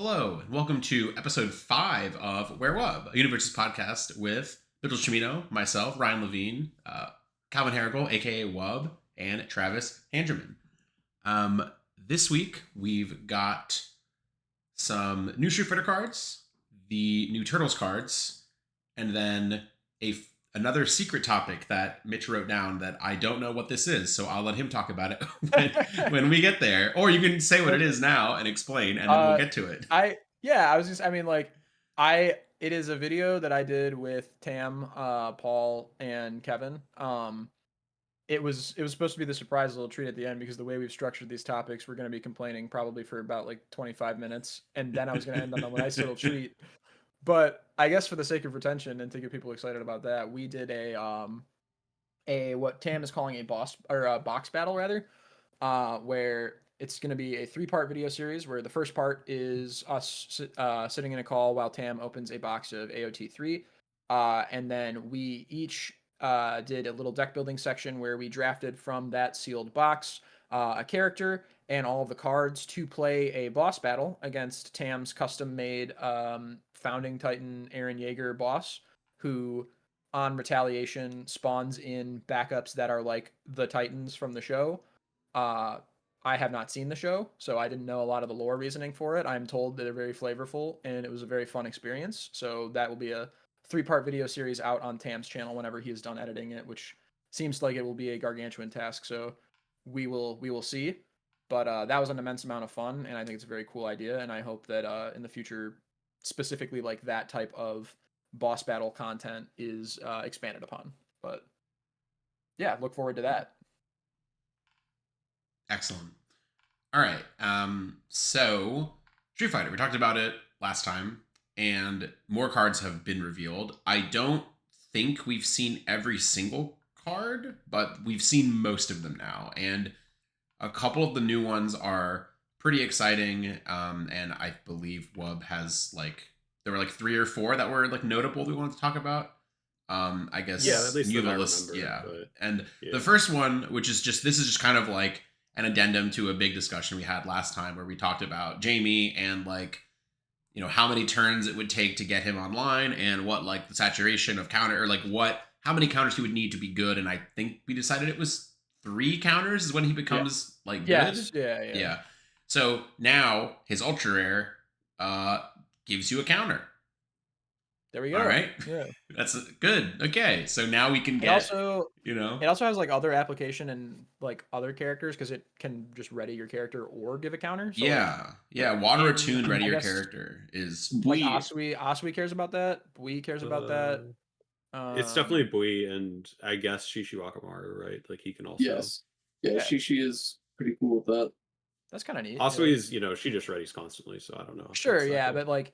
Hello, and welcome to episode 5 of Where Wub, a Universes podcast with Mitchell Cimino, myself, Ryan Levine, Calvin Harrigal, aka Wub, and Travis Tangeman. This week, we've got some new Street Fighter cards, the new Turtles cards, and then another secret topic that Mitch wrote down that I don't know what this is, so I'll let him talk about it when we get there. Or you can say what it is now and explain, and then we'll get to it. It is a video that I did with Tam, Paul, and Kevin. It was supposed to be the surprise little treat at the end because the way we've structured these topics, we're going to be complaining probably for about like 25 minutes, and then I was going to end on a nice little treat. But I guess for the sake of retention and to get people excited about that, we did a what Tam is calling a box battle rather, where it's going to be a 3-part video series where the first part is us sitting in a call while Tam opens a box of AOT3, and then we each did a little deck building section where we drafted from that sealed box a character and all of the cards to play a boss battle against Tam's custom-made Founding Titan Eren Yeager boss, who on retaliation spawns in backups that are like the Titans from the show. I have not seen the show, so I didn't know a lot of the lore reasoning for it. I'm told that they're very flavorful and it was a very fun experience. So that will be a 3-part video series out on Tam's channel whenever he is done editing it, which seems like it will be a gargantuan task. So we will see. But that was an immense amount of fun, and I think it's a very cool idea. And I hope that in the future, specifically like that type of boss battle content is expanded upon. But yeah, look forward to that. Excellent. All right. So Street Fighter, we talked about it last time, and more cards have been revealed. I don't think we've seen every single card, but we've seen most of them now, and a couple of the new ones are pretty exciting. And I believe Wub has there were 3 or 4 that were notable we wanted to talk about. I guess at least you that have I a list, remember, yeah. but, And yeah. the first one, which is this is just kind of like an addendum to a big discussion we had last time where we talked about Jamie and how many turns it would take to get him online and what the saturation of counter or how many counters he would need to be good. And I think we decided it was 3 counters is when he becomes Yes. good. Yeah. So now his ultra rare gives you a counter. There we go. All right. Yeah. That's good. Okay. So now we can get it also has other application and other characters because it can just ready your character or give a counter. So water attuned ready your character is Asui cares about that. Bui cares about that. It's definitely Bui and I guess Shishi Wakamaru, right? Like he can also. Yes. Yeah, Shishi is pretty cool with that. That's kind of neat. Asui is, she just readies constantly, so I don't know. Sure, yeah, cool. But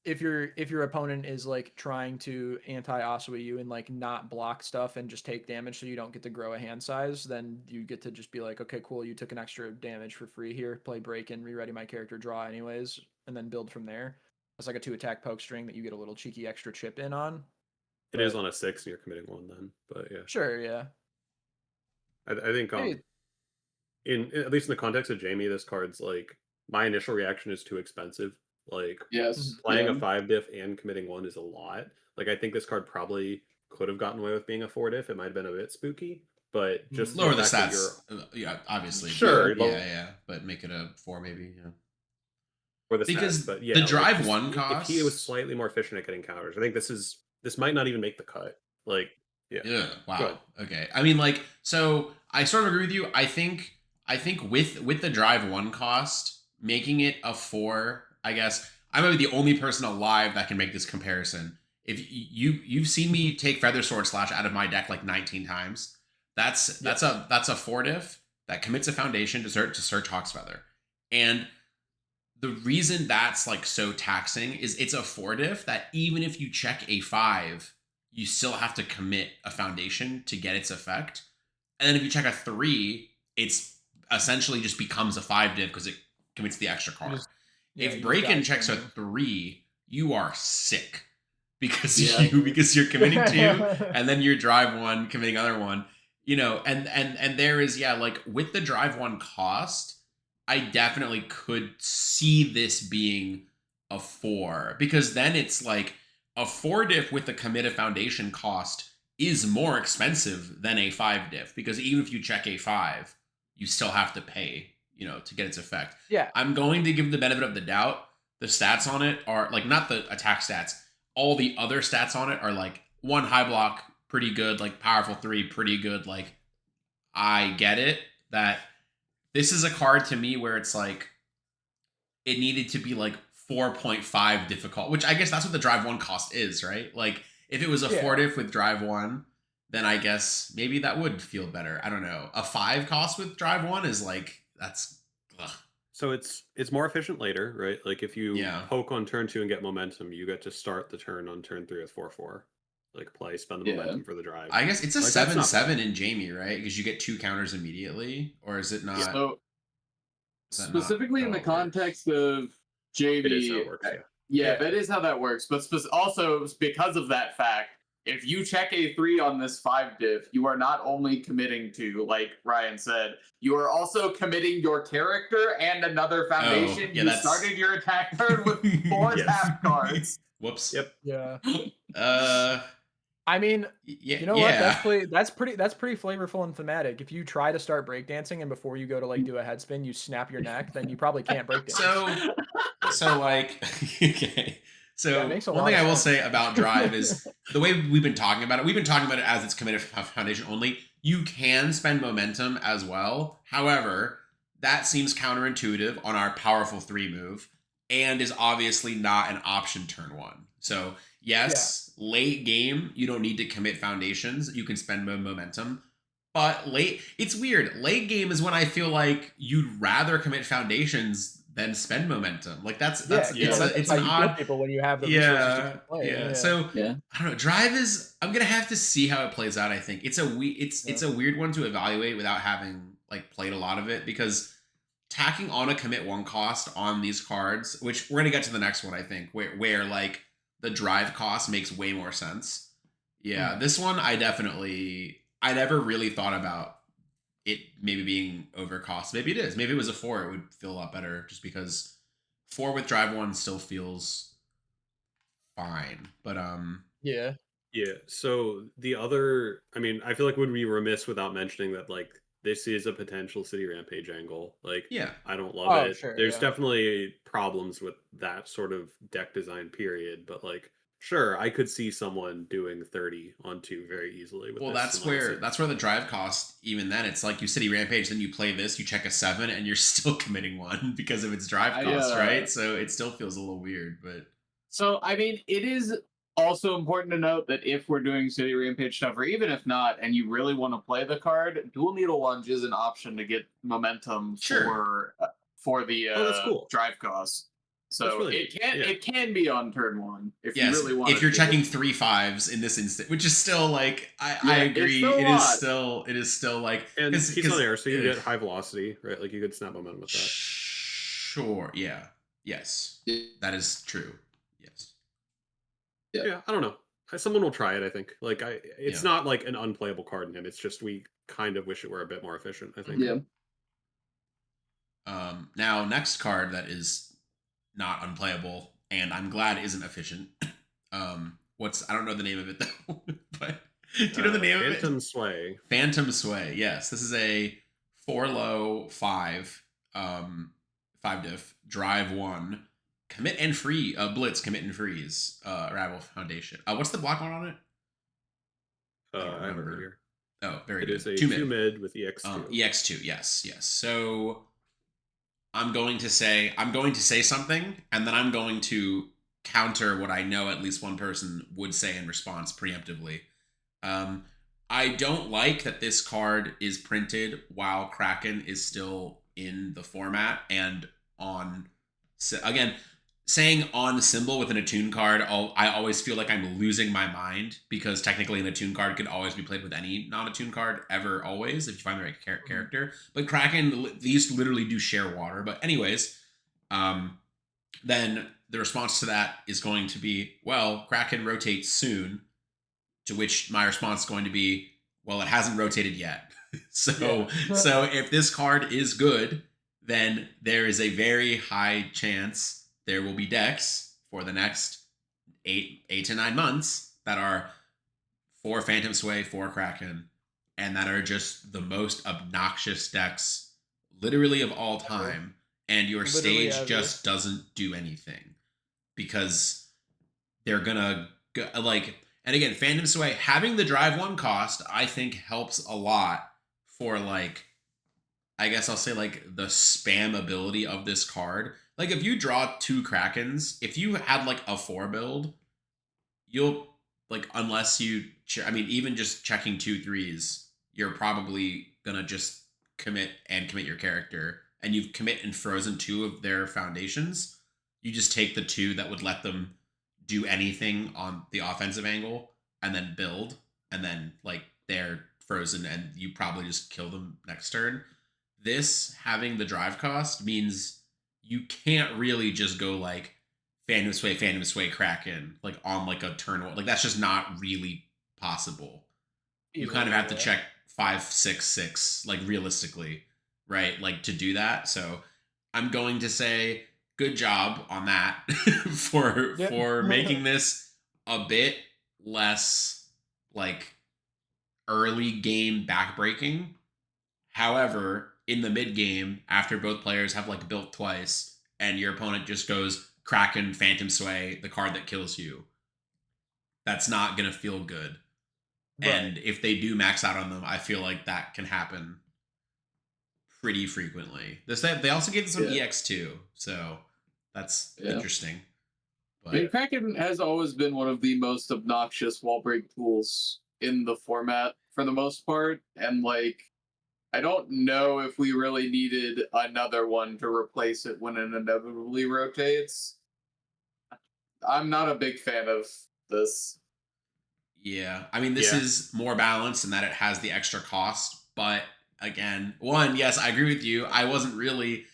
if your opponent is trying to anti-Asui you and not block stuff and just take damage so you don't get to grow a hand size, then you get to just be like, okay, cool, you took an extra damage for free here, play break and re-ready my character, draw anyways, and then build from there. It's like a 2-attack poke string that you get a little cheeky extra chip in on. It is on a 6 and you're committing 1 then, but yeah. Sure, yeah. I think in at least in the context of Jamie, this card's my initial reaction is too expensive. Yes, playing a 5 diff and committing 1 is a lot. I think this card probably could have gotten away with being a 4 diff. It might have been a bit spooky, but just lower the stats. Yeah, obviously. Sure. Yeah, but make it a 4 maybe. Yeah. Or the because stats, but yeah, the drive 1 cost. If he was slightly more efficient at getting counters, I think this might not even make the cut. Yeah. Wow. Okay. I mean, so I sort of agree with you. I think with the drive 1 cost, making it a 4, I guess I might be the only person alive that can make this comparison. If you've seen me take Feather Sword Slash out of my deck 19 times, that's a 4 diff that commits a foundation to search Hawk's Feather. And the reason that's so taxing is it's a 4 diff that even if you check a 5, you still have to commit a foundation to get its effect. And then if you check a 3, it's essentially just becomes a 5 diff because it commits the extra card. If Break-In checks a 3, you are sick because you're committing 2 and then your drive 1 committing other 1. And there is with the drive 1 cost, I definitely could see this being a 4, because then it's like a 4 diff with the committed foundation cost is more expensive than a 5 diff, because even if you check a 5, you still have to pay, to get its effect. Yeah. I'm going to give the benefit of the doubt. The stats on it are like, not the attack stats, all the other stats on it are like 1 high block, pretty good, like powerful 3, pretty good. Like, I get it that this is a card to me where it's like, it needed to be like 4.5 difficult, which I guess that's what the drive 1 cost is, right? Like, if it was a 4 diff with drive 1, then I guess maybe that would feel better. I don't know. A 5 cost with drive 1 is like, that's ugh. So it's more efficient later, right? Like if you poke on turn 2 and get momentum, you get to start the turn on turn 3 with 4/4. Like spend the momentum for the drive. I guess it's a 7/7 in Jamie, right? Because you get 2 counters immediately, or is it not? So specifically in the context of Jamie, it is how it works, that is how that works. But also because of that fact, if you check a 3 on this 5 diff, you are not only committing to, like Ryan said, you are also committing your character and another foundation. You started your attack turn with 4 tap cards. Whoops. Yep. Yeah. I mean, you know what? That's pretty flavorful and thematic. If you try to start breakdancing and before you go to like do a head spin, you snap your neck, then you probably can't breakdance. So like, okay. So one thing I will say about drive is the way we've been talking about it. We've been talking about it as it's committed foundation only. You can spend momentum as well. However, that seems counterintuitive on our powerful 3 move and is obviously not an option turn 1. So yes, late game, you don't need to commit foundations. You can spend momentum. But it's weird. Late game is when I feel like you'd rather commit foundations than spend momentum. Like that's it's an odd people when you have the resources to play. So I don't know. Drive is, I'm gonna have to see how it plays out. I think it's a weird one to evaluate without having like played a lot of it, because tacking on a commit 1 cost on these cards, which we're gonna get to the next one, I think, where like the drive cost makes way more sense. This one I never really thought about it maybe being overcost. Maybe it is. Maybe it was a 4, it would feel a lot better, just because 4 with drive 1 still feels fine. But yeah. So the other, I mean, I feel like would be remiss without mentioning that like this is a potential City Rampage angle. Like, I don't love it. Sure, There's definitely problems with that sort of deck design period, but like, sure, I could see someone doing 30 on 2 very easily. Well, that's where the drive cost, even then, it's like you City Rampage, then you play this, you check a 7, and you're still committing 1 because of its drive cost, right? So it still feels a little weird, but... So, I mean, it is also important to note that if we're doing City Rampage stuff, or even if not, and you really want to play the card, Dual Needle Lunge is an option to get momentum for the drive cost. So really, it can be on turn 1 if you really want. If you're checking 3 5s in this instant, which is still like I agree, it is still like, and he's on air, so you get high velocity, right? Like you could snap momentum with that. Sure. Yeah. Yes. That is true. Yes. Yeah. I don't know. Someone will try it. I think. Like it's not like an unplayable card in him. It's just we kind of wish it were a bit more efficient, I think. Yeah. Now next card that is not unplayable, and I'm glad isn't efficient. I don't know the name of it though, but do you know the name of it? Phantom Sway. Phantom Sway. Yes, this is a 4 low 5 diff, drive 1, commit and free, blitz, commit and freeze, Ravel Foundation. What's the block on it? I have it right here. Oh, very good. It is a 2 mid with EX2. EX2, yes. So I'm going to say something, and then I'm going to counter what I know at least one person would say in response preemptively. I don't like that this card is printed while Kraken is still in the format, and again, saying on symbol with an attune card, I always feel like I'm losing my mind, because technically an attune card could always be played with any non-attune card ever, always, if you find the right character. But Kraken, these literally do share water. But anyways, then the response to that is going to be, well, Kraken rotates soon, to which my response is going to be, well, it hasn't rotated yet. So if this card is good, then there is a very high chance there will be decks for the next 8 to 9 months that are 4 Phantom Sway, 4 Kraken, and that are just the most obnoxious decks literally of all time, and your stage just doesn't do anything because they're gonna like. And again, Phantom Sway having the drive 1 cost, I think helps a lot for like, I guess I'll say like the spam ability of this card. Like if you draw 2 Krakens, if you had like a 4 build, you'll like, unless you, I mean, even just checking 2 3s, you're probably gonna just commit your character, and you've commit and frozen 2 of their foundations. You just take the 2 that would let them do anything on the offensive angle and then build, and then like they're frozen and you probably just kill them next turn. This having the drive cost means you can't really just go like Phantom Sway, Kraken, like on like a turn. Like that's just not really possible. You kind of have to check 5, 6, 6, like realistically, right? Like to do that. So I'm going to say good job on that for making this a bit less like early game backbreaking. However, in the mid game, after both players have like built twice, and your opponent just goes Kraken, Phantom Sway, the card that kills you, that's not gonna feel good. Right. And if they do max out on them, I feel like that can happen pretty frequently. They also gave this some EX too, so that's interesting. But I mean, Kraken has always been one of the most obnoxious wall break tools in the format for the most part, and like I don't know if we really needed another one to replace it when it inevitably rotates. I'm not a big fan of this. Yeah, I mean, this is more balanced in that it has the extra cost, but again, yes, I agree with you. I wasn't really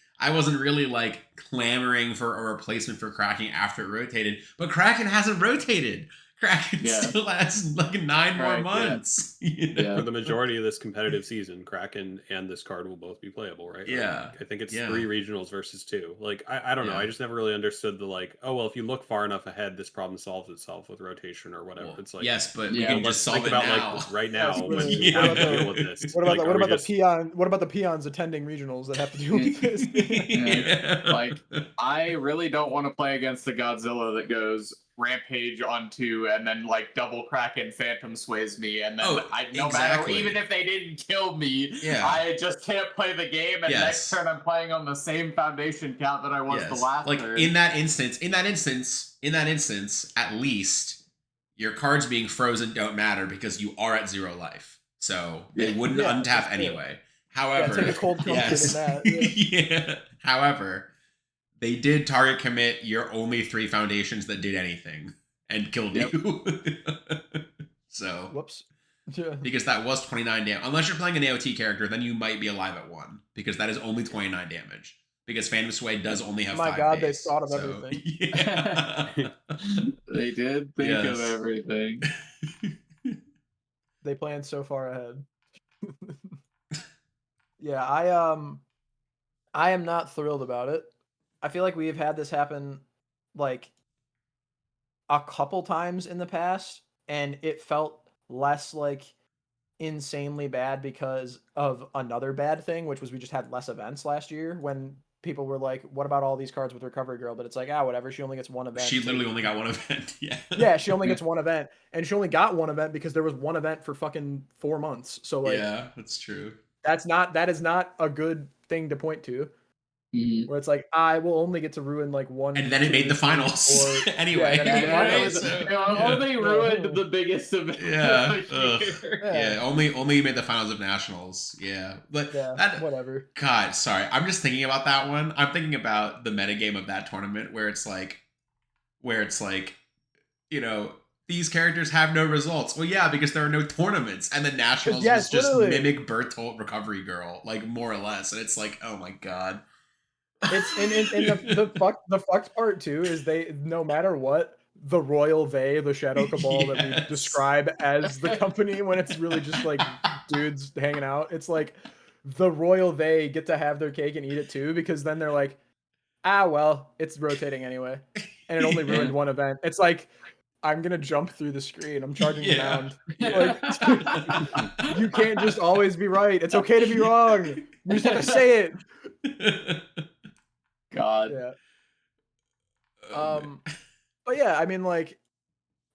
like clamoring for a replacement for Kraken after it rotated, but Kraken hasn't rotated. Kraken still has like 9 more months. For the majority of this competitive season, Kraken and this card will both be playable, right? Yeah. Like, I think it's 3 regionals versus 2. Like, I don't know. I just never really understood the like, oh, well, if you look far enough ahead, this problem solves itself with rotation or whatever. Well, it's like, yes, but we can just solve it about now. Like right now when we have to deal with this. What about the peons attending regionals that have to deal with this? Like, I really don't want to play against the Godzilla that goes Rampage on 2 and then like double Kraken Phantom Sways me, and then no matter, even if they didn't kill me, I just can't play the game, and next turn I'm playing on the same foundation count that I was the last like turn. in that instance, at least your cards being frozen don't matter because you are at 0 life, so they wouldn't untap anyway. However, take a cold comfort in that. However, they did target commit your only 3 foundations that did anything and killed you. So, whoops. Because that was 29 damage. Unless you're playing an AOT character, then you might be alive at 1 because that is only 29 damage. Because Phantom Sway does only have 5 God, base, they thought of everything. They did think of everything. They planned so far ahead. I am not thrilled about it. I feel like we've had this happen like a couple times in the past, and it felt less like insanely bad because of another bad thing, which was we just had less events last year when people were like, what about all these cards with Recovery Girl? But it's like, whatever, she only gets 1 event. She literally only got 1 event. Yeah, she only gets 1 event, and she only got 1 event because there was 1 event for fucking 4 months. So like, yeah, that's true. That is not a good thing to point to. Where it's like, I will only get to ruin like 1, and then it made the finals anyway. Only ruined the biggest event. Only made the finals of nationals. But whatever. God, sorry, I'm just thinking about that one. I'm thinking about the metagame of that tournament where it's like, you know, these characters have no results. Well, yeah, because there are no tournaments, and the nationals was just mimic Bertolt Recovery Girl, like more or less, and it's like, oh my god. It's the fucked part too is they, no matter what, the Royal They, the Shadow Cabal that we describe as the company when it's really just like dudes hanging out, it's like the Royal They get to have their cake and eat it too, because then they're like, well, it's rotating anyway, and it only ruined one event. It's like, I'm gonna jump through the screen. I'm charging the mound. Like, you can't just always be right. It's okay to be wrong. You just have to say it. God. Yeah. But yeah, I mean, like,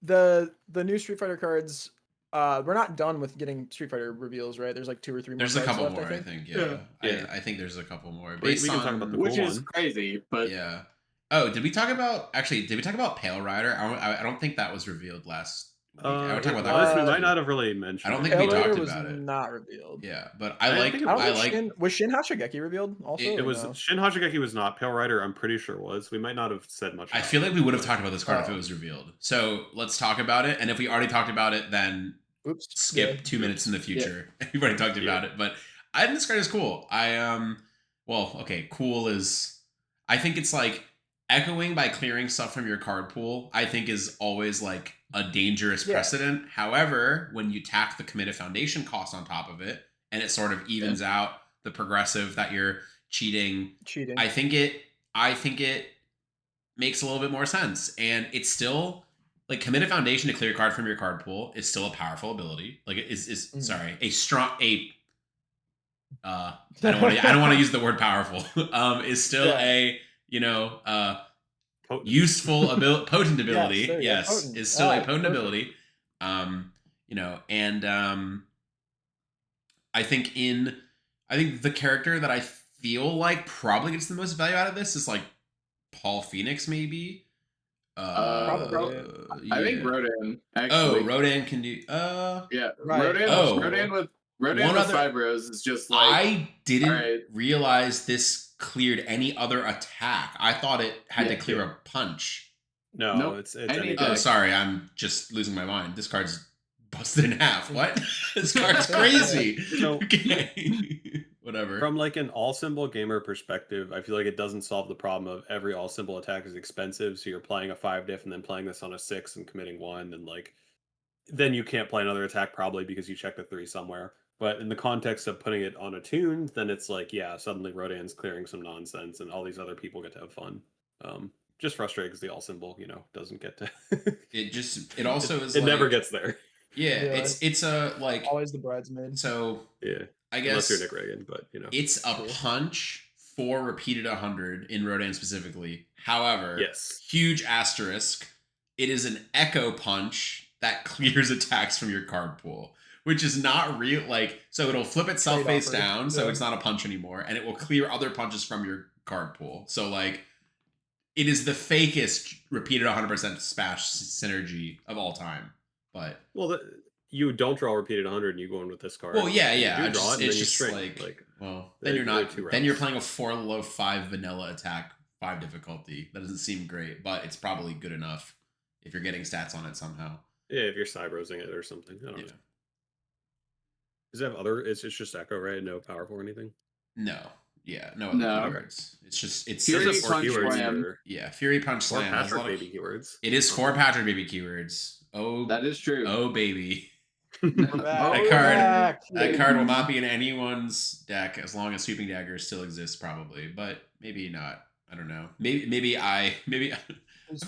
the new Street Fighter cards. We're not done with getting Street Fighter reveals, right? There's like 2 or 3 more. There's a couple left, more, I think. Yeah. I think there's a couple more. We can talk about the cool which is one. crazy, but yeah. Oh, did we talk about Pale Rider? I don't think that was revealed last week. I would talk about that. Honestly, we might not have really mentioned. I don't think Pale we Rider talked was about it. Not revealed. Yeah, but was Shin Hashigeki revealed also? It was no? Shin Hashigeki was not. Pale Rider, I'm pretty sure was. We might not have said much. I feel like we would have talked about this card if it was revealed. So let's talk about it. And if we already talked about it, then skip 2 minutes in the future. We've already talked about it, but I think this card is cool. Cool is. I think it's like echoing by clearing stuff from your card pool. I think is always like a dangerous precedent. However, when you tack the committed foundation cost on top of it, and it sort of evens out the progressive that you're cheating. I think it makes a little bit more sense, and it's still like committed foundation to clear a card from your card pool is still a powerful ability. Like it is a strong I don't want to use the word powerful. Is still a useful potent ability. Yes, is still a potent ability. I think the character that I feel like probably gets the most value out of this is like Paul Phoenix, maybe. Probably. I think Rodan. Actually. Oh, Rodan can do. Right. Rodan with Fibros is just like. I didn't realize this cleared any other attack. I thought it had to clear a punch. No, it's any. Oh, sorry, I'm just losing my mind. This card's busted in half. What? This card's crazy. So, whatever. From like an all symbol gamer perspective, I feel like it doesn't solve the problem of every all symbol attack is expensive. So you're playing a 5 diff and then playing this on a 6 and committing 1, and like then you can't play another attack probably because you checked the 3 somewhere. But in the context of putting it on a tune, then it's like, suddenly Rodan's clearing some nonsense and all these other people get to have fun. Just frustrating because the all symbol, doesn't get to. it also is. It never gets there. Yeah, it's a like always the bridesmaid. So I guess unless you're Nick Reagan, but it's a punch for repeated 100 in Rodan specifically. However, huge asterisk. It is an echo punch that clears attacks from your card pool, which is not real. Like, so it'll flip itself face down, so it's not a punch anymore, and it will clear other punches from your card pool. So like, it is the fakest repeated 100% smash synergy of all time. But you don't draw repeated 100 and you go in with this card. Well, yeah. You draw it's just like then you're not. Then you're playing a 4 low 5 vanilla attack 5 difficulty. That doesn't seem great, but it's probably good enough if you're getting stats on it somehow. Yeah, if you're cybrosing it or something. I don't know. Does it have other? It's just echo, right? No powerful or anything. No. Yeah, no other keywords. It's Fury Punch Slam. Yeah, Fury Punch Slam. Patrick Baby keywords. It is 4 Patrick Baby keywords. Oh, that is true. Oh, baby. That card will not be in anyone's deck as long as Sweeping Dagger still exists, probably. But maybe not. I don't know. Maybe I feel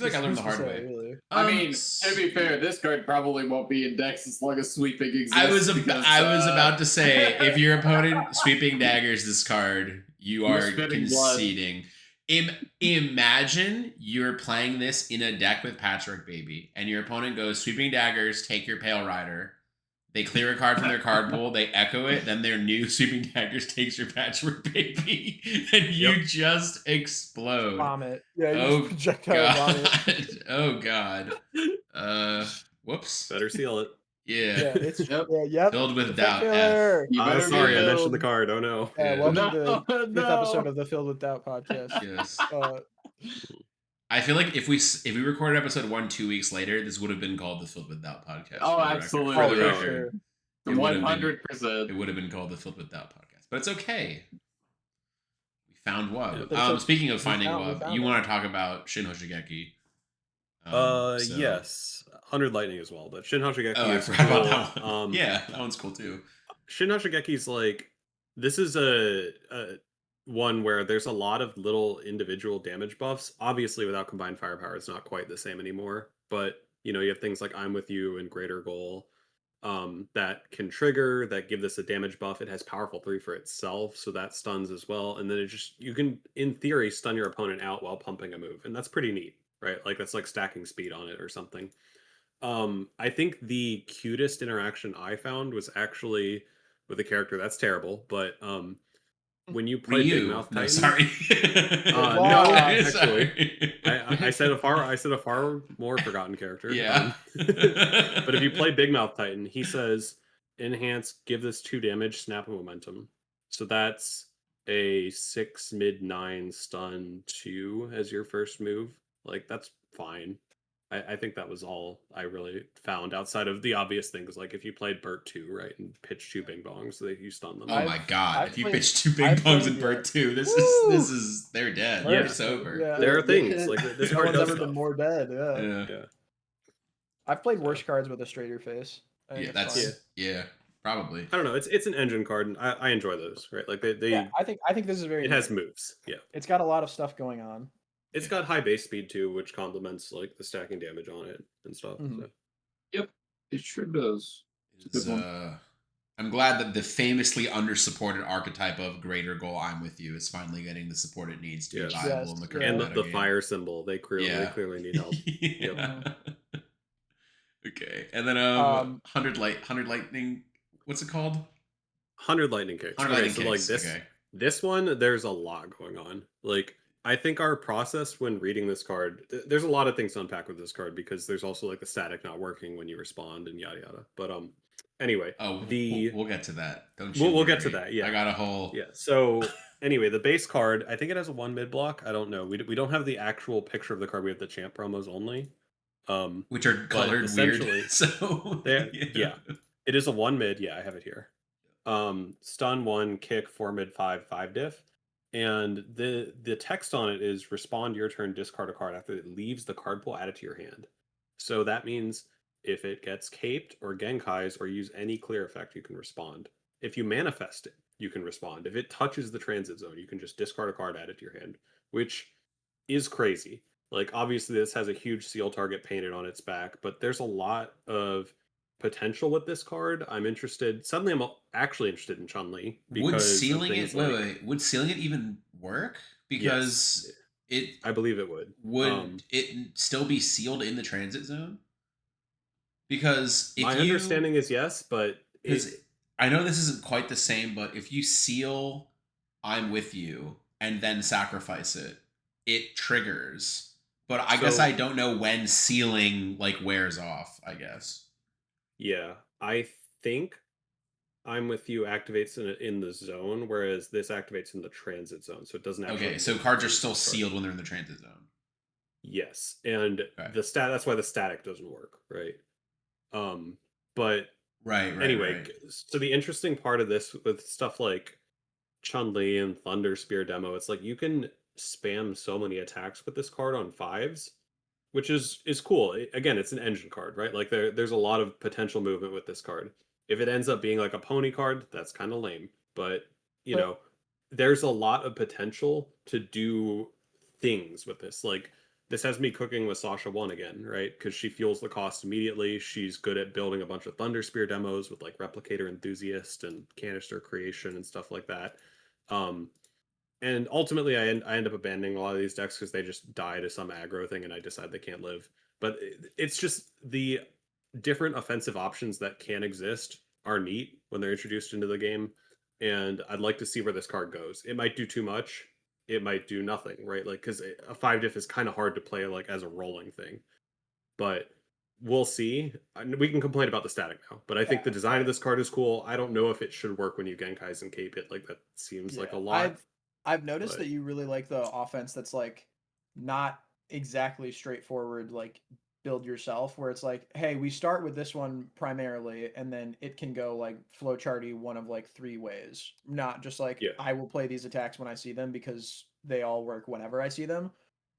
like I learned the hard way. Really. I mean, to be fair, this card probably won't be in decks as long as Sweeping exists. I was about to say, if your opponent Sweeping Daggers this card, you are conceding. Imagine you're playing this in a deck with Patchwork Baby, and your opponent goes Sweeping Daggers, take your Pale Rider. They clear a card from their card pool, they echo it, then their new Sweeping Daggers takes your Patchwork Baby, and you just explode. Vomit. Yeah, you projectile vomit. Oh, God. Whoops. Better seal it. Yeah. It's filled with doubt. Sorry, I mentioned the card. Oh, no. Welcome to the 5th episode of the Filled with Doubt podcast. Yes. I feel like if we recorded episode 1 2 weeks later, this would have been called the Filled with Doubt podcast. Oh, absolutely. For the record. 100%. It would have been called the Filled with Doubt podcast. But it's okay. We found Wub. Speaking of finding Wub, you want to talk about Shin Hoshigeki. Yes. 100 Lightning as well, but Shin Hoshigeki I forgot about that one. Yeah, that one's cool too. Shin Hoshigeki's like, this is a one where there's a lot of little individual damage buffs. Obviously, without combined firepower, it's not quite the same anymore. But you have things like I'm with you and Greater Goal that can trigger that give this a damage buff. It has powerful 3 for itself, so that stuns as well. And then you can in theory stun your opponent out while pumping a move, and that's pretty neat, right? Like that's like stacking speed on it or something. I think the cutest interaction I found was actually with a character that's terrible, but when you play Big Ryu. Mouth No, Titan. sorry. No, Sorry. actually, I said a far more forgotten character. Yeah. But if you play Big Mouth Titan, he says enhance, give this 2 damage, snap of momentum. So that's a 6 mid 9 stun 2 as your first move. Like that's fine. I think that was all I really found outside of the obvious things, like if you played Burt 2, right, and pitch 2 bing bongs, you stun them. Oh my god! I've If you played- pitch 2 big I've bongs played, in Burt 2, this Woo! is they're dead. Yeah. It's over. Yeah. There are things like this No card one's does ever stuff. been more dead. Yeah. Yeah. I've played worse cards with a straighter face. I think Yeah, it's that's fine. yeah, probably. I don't know. It's an engine card, and I enjoy those. Right, like they Yeah, I think this is very. it has neat. moves. Yeah, It's got a lot of stuff going on. it's got high base speed too, which complements like the stacking damage on it and stuff. Mhm. So. Yep, it sure does. It's, I'm glad that the famously undersupported archetype of Greater Goal I'm with you is finally getting the support it needs to be Yes. viable in the current And meta the game. fire symbol, they clearly need help. Yeah. Okay, and then 100 lightning. What's it called? 100 lightning kicks. 100 lightning so like kicks. this, Okay. this one, there's a lot going on. Like I think our process when reading this card, there's a lot of things to unpack with this card because there's also like the static not working when you respond and yada yada. But anyway, we'll get to that. Don't you? We'll get to that. Yeah, I got a whole. Yeah. So anyway, the base card, I think it has a 1 mid block. I don't know. We don't have the actual picture of the card. We have the champ promos only. Which are colored weird. So yeah, it is a 1 mid. Yeah, I have it here. Stun 1, kick 4 mid 5 diff. And the text on it is respond your turn, discard a card after it leaves the card pool, add it to your hand. So that means if it gets caped or genkais or use any clear effect, you can respond. If you manifest it, you can respond. If it touches the transit zone, you can just discard a card, add it to your hand, which is crazy. Like obviously this has a huge seal target painted on its back, but there's a lot of potential with this card. I'm interested. Suddenly, I'm actually interested in Chun-Li because would sealing it. wait. Would sealing it even work? Because I believe it would. Would it still be sealed in the transit zone? Because my understanding is yes, but I know this isn't quite the same. But if you seal "I'm with you" and then sacrifice it, it triggers. But I guess I don't know when sealing wears off. I guess. Yeah, I think I'm with you activates in the zone, whereas this activates in the transit zone, so it doesn't actually. Okay, so cards are still sealed when they're in the transit zone. Yes, and that's why the static doesn't work, right? But right. Anyway, so the interesting part of this with stuff like Chun-Li and Thunder Spear demo, it's like you can spam so many attacks with this card on 5s. Which is cool. Again, it's an engine card, right? Like there's a lot of potential movement with this card. If it ends up being like a pony card, that's kind of lame. But there's a lot of potential to do things with this. Like this has me cooking with Sasha 1 again, right? Because she fuels the cost immediately. She's good at building a bunch of Thunder Spear demos with like Replicator Enthusiast and Canister Creation and stuff like that. And ultimately, I end up abandoning a lot of these decks because they just die to some aggro thing, and I decide they can't live. But it's just the different offensive options that can exist are neat when they're introduced into the game, and I'd like to see where this card goes. It might do too much, it might do nothing, right? Like because a 5 diff is kind of hard to play like as a rolling thing, but we'll see. We can complain about the static now, but I think the design of this card is cool. I don't know if it should work when you Genkais and cape it. Like that seems like a lot. I've noticed that you really like the offense that's like not exactly straightforward, like build yourself, where it's like, hey, we start with this one primarily, and then it can go like flowcharty one of like 3 ways. Not just like I will play these attacks when I see them because they all work whenever I see them.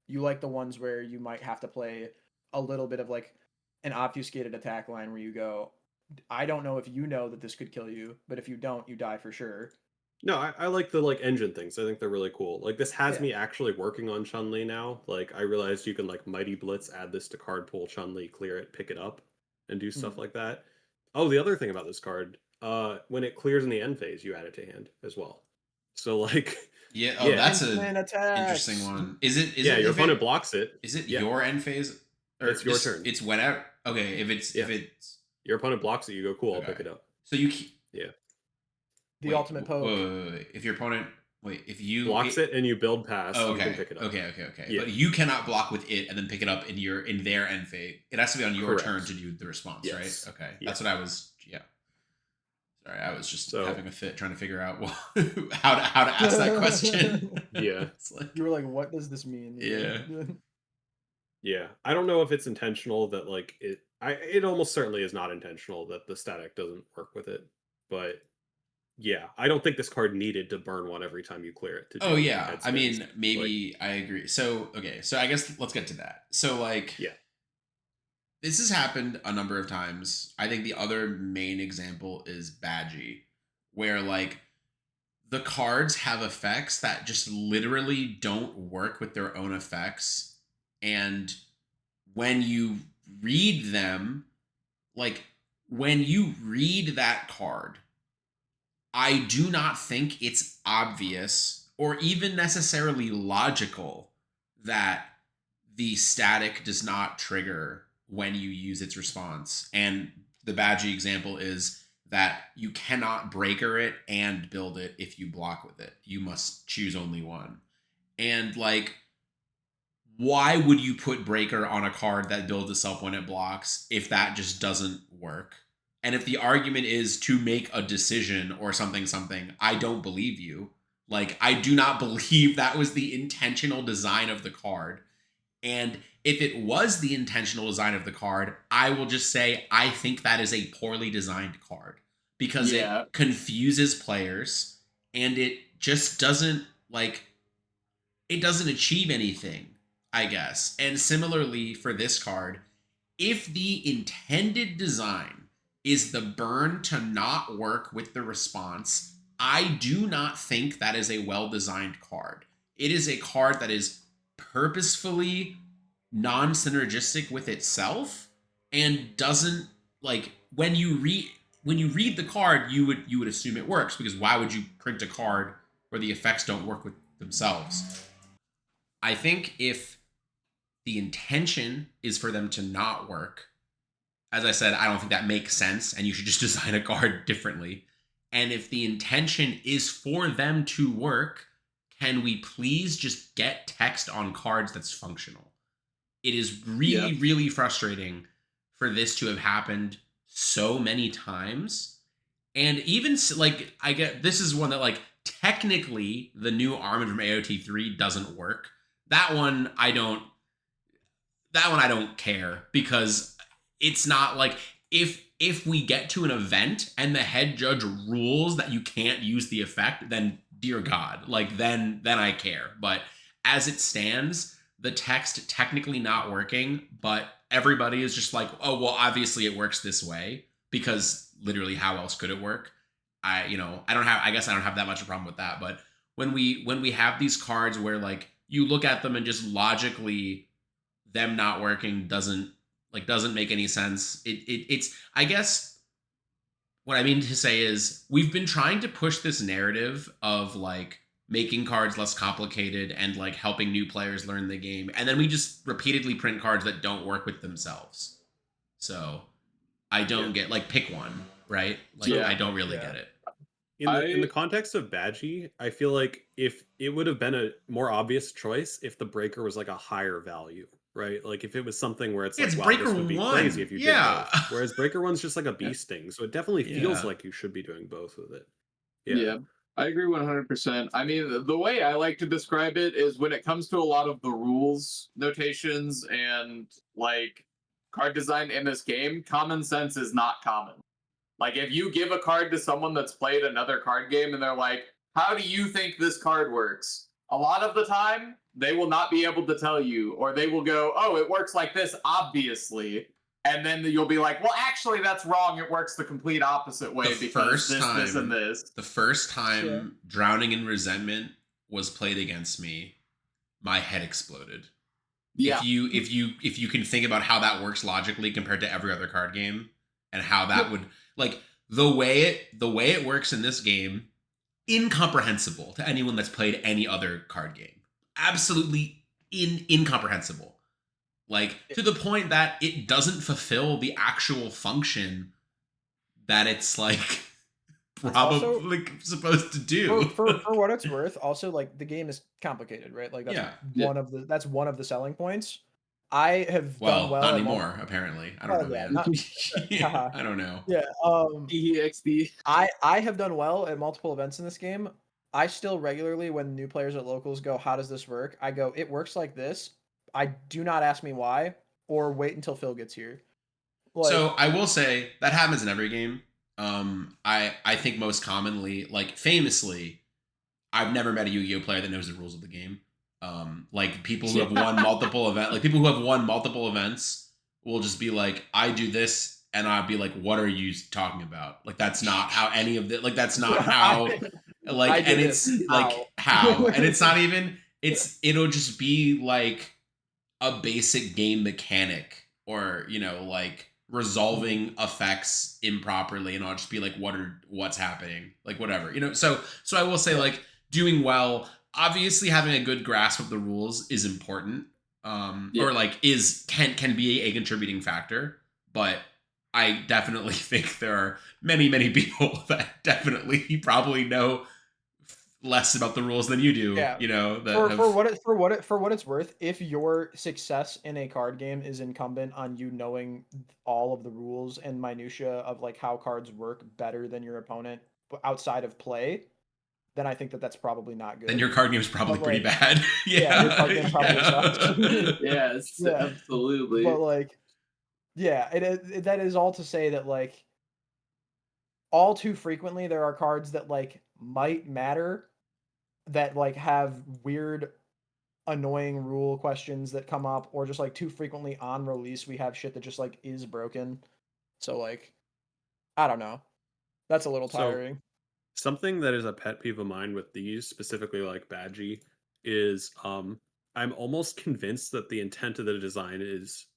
You like the ones where you might have to play a little bit of like an obfuscated attack line where you go, I don't know if you know that this could kill you, but if you don't, you die for sure. No, I like the like engine things. I think they're really cool. Like this has Yeah. me actually working on Chun-Li now. Like I realized you can like Mighty Blitz, add this to card pool Chun-Li, clear it, pick it up, and do stuff Mm. like that. Oh, the other thing about this card, when it clears in the end phase, you add it to hand as well. So like, Yeah. Oh, yeah, that's a Instant attacks. interesting one. Is it? Is yeah, it? your If opponent it blocks it. is it Yeah, your end phase, or it's your turn. It's whenever. Okay. If it's Yeah, if it's your opponent blocks it, you go cool. I'll pick okay. it up. So you Yeah, The wait, ultimate poke. wait. If your opponent if you blocks it and you build past, oh, you can okay. pick it up. Okay. Yeah, But you cannot block with it and then pick it up in their end phase. It has to be on your turn correct. to do the response, Yes. right? Okay. Yeah. That's what I was. Yeah. Sorry, I was just So having a fit trying to figure out how to ask that question. yeah. It's like, You were like, what does this mean? yeah. Yeah, I don't know if it's intentional that like it almost certainly is not intentional that the static doesn't work with it. But yeah, I don't think this card needed to burn one every time you clear it to Oh do yeah. head I spins. mean, maybe I agree. So okay, so I guess let's get to that. So like Yeah. this has happened a number of times. I think the other main example is Badgie, where like the cards have effects that just literally don't work with their own effects. And when you read them, like when you read that card, I do not think it's obvious or even necessarily logical that the static does not trigger when you use its response. And the Badgie example is that you cannot breaker it and build it if you block with it. You must choose only one. And like, why would you put breaker on a card that builds itself when it blocks if that just doesn't work? And if the argument is to make a decision or something, I don't believe you. Like, I do not believe that was the intentional design of the card. And if it was the intentional design of the card, I will just say I think that is a poorly designed card because it confuses players and it just doesn't it doesn't achieve anything, I guess. And similarly for this card, if the intended design is the burn to not work with the response, I do not think that is a well designed card. It is a card that is purposefully non synergistic with itself and doesn't like when you read the card you would assume it works because why would you print a card where the effects don't work with themselves? I think if the intention is for them to not work, as I said, I don't think that makes sense and you should just design a card differently. And if the intention is for them to work, can we please just get text on cards that's functional? It is really, really frustrating for this to have happened so many times. And even like, I get this is one that like technically the new Armand from AOT3 doesn't work. That one I don't care because it's not like if we get to an event and the head judge rules that you can't use the effect, then dear God, like then I care. But as it stands, the text technically not working, but everybody is just like, oh well, obviously it works this way because literally how else could it work? I guess I don't have that much of a problem with that. But when we have these cards where like you look at them and just logically them not working doesn't make any sense. It's I guess what I mean to say is we've been trying to push this narrative of like making cards less complicated and like helping new players learn the game, and then we just repeatedly print cards that don't work with themselves. So I don't get like pick one, right? Like I don't really get it. In the context of Badgie, I feel like if it would have been a more obvious choice if the breaker was like a higher value, right? Like if it was something where it's like, wow, this would be crazy if you did both. Whereas breaker one's just like a bee sting, so it definitely feels like you should be doing both with it. Yeah, I agree 100%. I mean, the way I like to describe it is when it comes to a lot of the rules, notations, and like card design in this game, common sense is not common. Like, if you give a card to someone that's played another card game and they're like, how do you think this card works? A lot of the time, they will not be able to tell you, or they will go, oh, it works like this, obviously. and then you'll be like, well, actually, that's wrong. It works the complete opposite way because this, and this. The first time Drowning in Resentment was played against me, my head exploded. Yeah. If you can think about how that works logically compared to every other card game, and how that would, like, the way it works in this game, incomprehensible to anyone that's played any other card game. Absolutely incomprehensible. Like, to the point that it doesn't fulfill the actual function that it's like probably also, supposed to do. For what it's worth, also, like, the game is complicated, right? Like, that's one of the selling points. I have done well. Not anymore, apparently. I don't know, man. I don't know. Yeah. EXD. I have done well at multiple events in this game. I still regularly, when new players at locals go, how does this work? I go, it works like this. I do not ask me why, or wait until Phil gets here. Like, so I will say that happens in every game. I think most commonly, like, famously, I've never met a Yu-Gi-Oh player that knows the rules of the game. Like, people who have won multiple events will just be like, I do this, and I'll be like, what are you talking about? Like, that's not how any of the, like, that's not how, like, and it's like, how, and it's not even, it'll just be like a basic game mechanic, or, you know, like, resolving effects improperly, and I'll just be like, what's happening? Like, whatever, you know? So I will say, like, doing well, obviously having a good grasp of the rules is important, or like can be a contributing factor, but I definitely think there are many people that definitely probably know less about the rules than you do. Yeah. You know, for what it's worth, if your success in a card game is incumbent on you knowing all of the rules and minutia of, like, how cards work better than your opponent outside of play, then I think that's probably not good. Then your card game is probably pretty bad. Your card game probably sucks. Yes, absolutely. But, like, that is all to say that, like, all too frequently there are cards that, like, might matter, that, like, have weird, annoying rule questions that come up, or just, like, too frequently on release we have shit that just, like, is broken. So, like, I don't know. That's a little tiring. Something that is a pet peeve of mine with these, specifically like Badgie, is I'm almost convinced that the intent of the design is,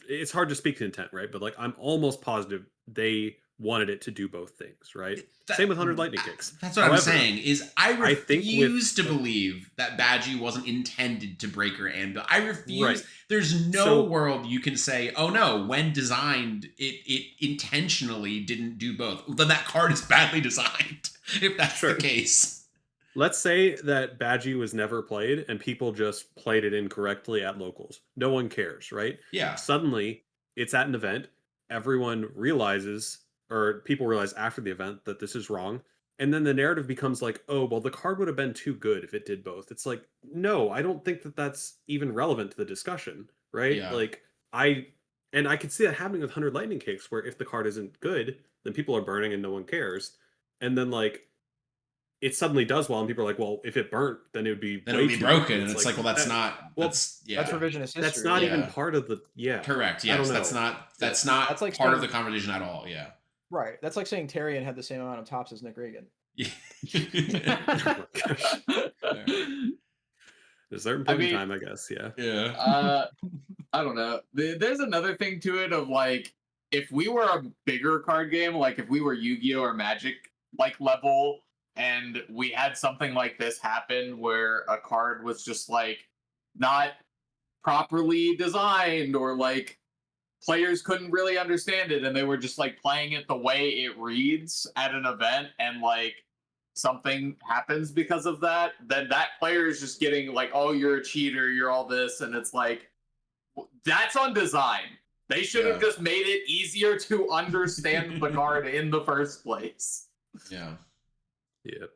it's hard to speak to intent, right? But, like, I'm almost positive they wanted it to do both things, right? Same with 100 lightning kicks. That's what I'm saying, is I refuse to believe that Badgie wasn't intended to break her anvil. I refuse. Right. There's no world you can say, oh no, when designed, it intentionally didn't do both. Then that card is badly designed, if that's the case. Let's say that Badgie was never played and people just played it incorrectly at locals. No one cares, right? Yeah. Suddenly, it's at an event. Everyone realizes, or people realize after the event, that this is wrong. And then the narrative becomes like, oh, well, the card would have been too good if it did both. It's like, no, I don't think that that's even relevant to the discussion, right? Yeah. Like, I could see that happening with 100 lightning kicks, where if the card isn't good, then people are burning and no one cares. And then, like, it suddenly does well, and people are like, well, if it burnt, then it would be broken. And it's like, well, that's not. That's revisionist history. That's not even part of the correct. Yes, that's not like part of the conversation at all. Yeah. Right. That's like saying Tyrion had the same amount of tops as Nick Reagan. Yeah. There's a certain point in time, I guess. Yeah. Yeah. I don't know. There's another thing to it of, like, if we were a bigger card game, like if we were Yu-Gi-Oh or Magic, like, level, and we had something like this happen where a card was just, like, not properly designed, or, like, players couldn't really understand it and they were just, like, playing it the way it reads at an event, and, like, something happens because of that, then that player is just getting, like, oh, you're a cheater, you're all this, and it's like, that's on design. They should have just made it easier to understand the card in the first place. Yeah. Yeah.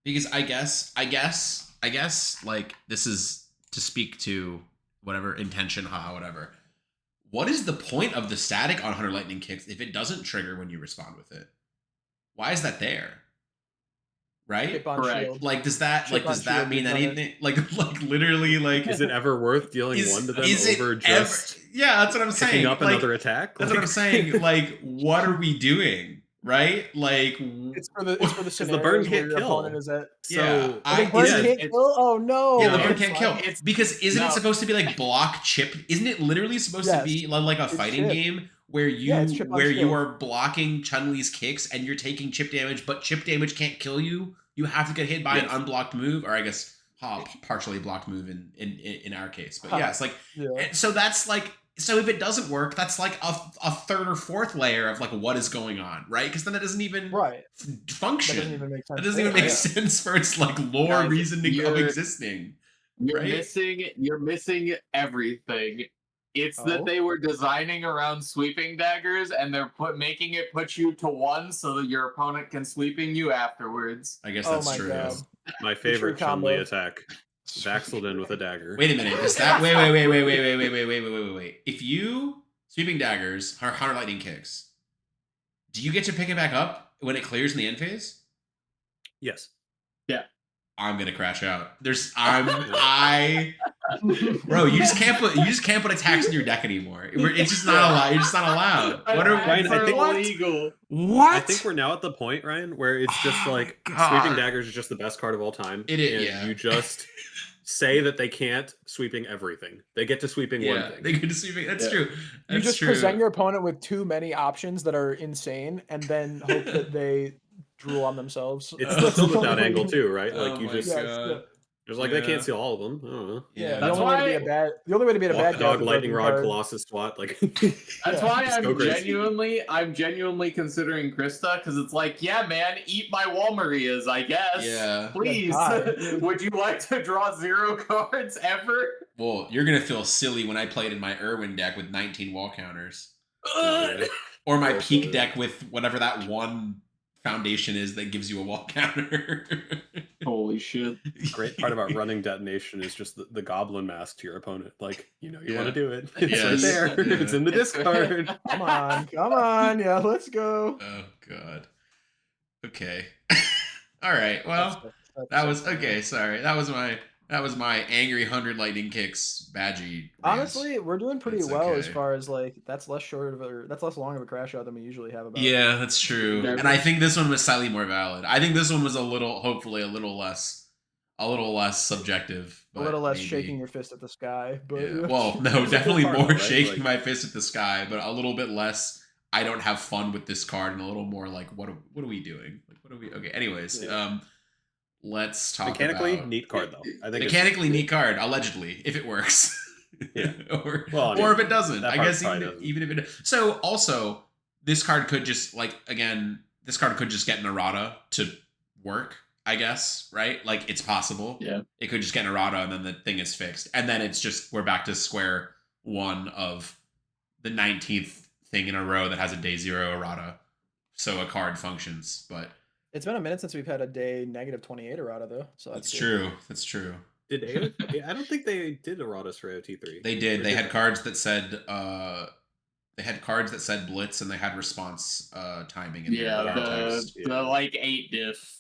Because I guess, like, this is to speak to whatever intention, whatever. What is the point of the static on 100 lightning kicks if it doesn't trigger when you respond with it? Why is that there? right? Chip on Correct. shield. Like, does that Chip on shield mean means on it. anything? Like literally, like, Is it ever worth dealing one to them over just yeah, that's what I'm picking saying. up Like, another attack? that's what I'm saying. Like, what are we doing? Right? Like, It's for the the scenarios burn where can't your kill. opponent is at. So the burn can't kill. Oh no! Yeah, the No, burn It's can't fine. kill. Because isn't it No. supposed to be like block chip? Isn't it literally supposed to Yes. be like a It's fighting chip. game where Yeah, it's chip on you shield. are blocking Chun-Li's kicks and you're taking chip damage, but chip damage can't kill you? You have to get hit by an unblocked move, or I guess partially blocked move in our case. But yeah, it's like so that's like, so if it doesn't work, that's like a third or fourth layer of like what is going on, right? Because then it doesn't even function. That doesn't even make sense. That doesn't even make sense for its like lore Guys, reasoning of existing. You're right? missing everything. It's that they were designing around sweeping daggers, and they're making it put you to 1 so that your opponent can sweeping you afterwards. I guess that's true. God. My favorite Chun-Li attack. Vaxeldin with a dagger. Wait a minute. Is that wait. If you sweeping daggers, 100 lightning kicks, do you get to pick it back up when it clears in the end phase? Yes. Yeah. I'm gonna crash out. Bro, you just can't put attacks in your deck anymore. It's just not allowed. You're just not allowed. Ryan, I think illegal. What? I think we're now at the point, Ryan, where it's just like sweeping daggers is just the best card of all time. It is. And Yeah. you just say that they can't sweeping everything. They get to sweeping one thing. They get to sweeping. That's true. You just present your opponent with too many options that are insane, and then hope that they drool on themselves. It's the tilt without angle too, right? Like you just there's like they can't see all of them. I don't know. Yeah, the only way to be a bad guy. Dog, lightning rod, Colossus SWAT. Like that's why I'm genuinely considering Krista, because it's like, yeah, man, eat my Walmarias, I guess. Yeah. Please, would you like to draw 0 cards ever? Well, you're gonna feel silly when I played in my Irwin deck with 19 wall counters, or my peak deck with whatever that one foundation is that gives you a wall counter. Holy shit. Great part about running detonation is just the goblin mask to your opponent. Like, you want to do it. It's right there. Yeah. It's in the discard. Come on. Yeah, let's go. Oh god. Okay. All right. Well, that was okay. Sorry. That was my angry 100 lightning kicks badgie. Honestly, we're doing pretty well as far as like that's less long of a crash out than we usually have. Yeah, that's true. And I think this one was slightly more valid. I think this one was hopefully a little less subjective. A little less shaking your fist at the sky. But well, no, definitely more shaking my fist at the sky, but a little bit less. I don't have fun with this card, and a little more like, what are we doing? Like, what are we? Okay. Anyways, let's talk mechanically neat card though. I think mechanically neat card, allegedly, if it works. Yeah. or if it doesn't. I guess even if it. So also, this card could just get an errata to work. I guess, right? Like, it's possible. Yeah. It could just get an errata and then the thing is fixed, and then it's just we're back to square one of the 19th thing in a row that has a day 0 errata. So a card functions, but. It's been a minute since we've had a day -28 errata though, so that's true. That's true. Did I don't think they did erratas for AOT3. They did. They had cards that said blitz, and they had response timing in the like 8 diff.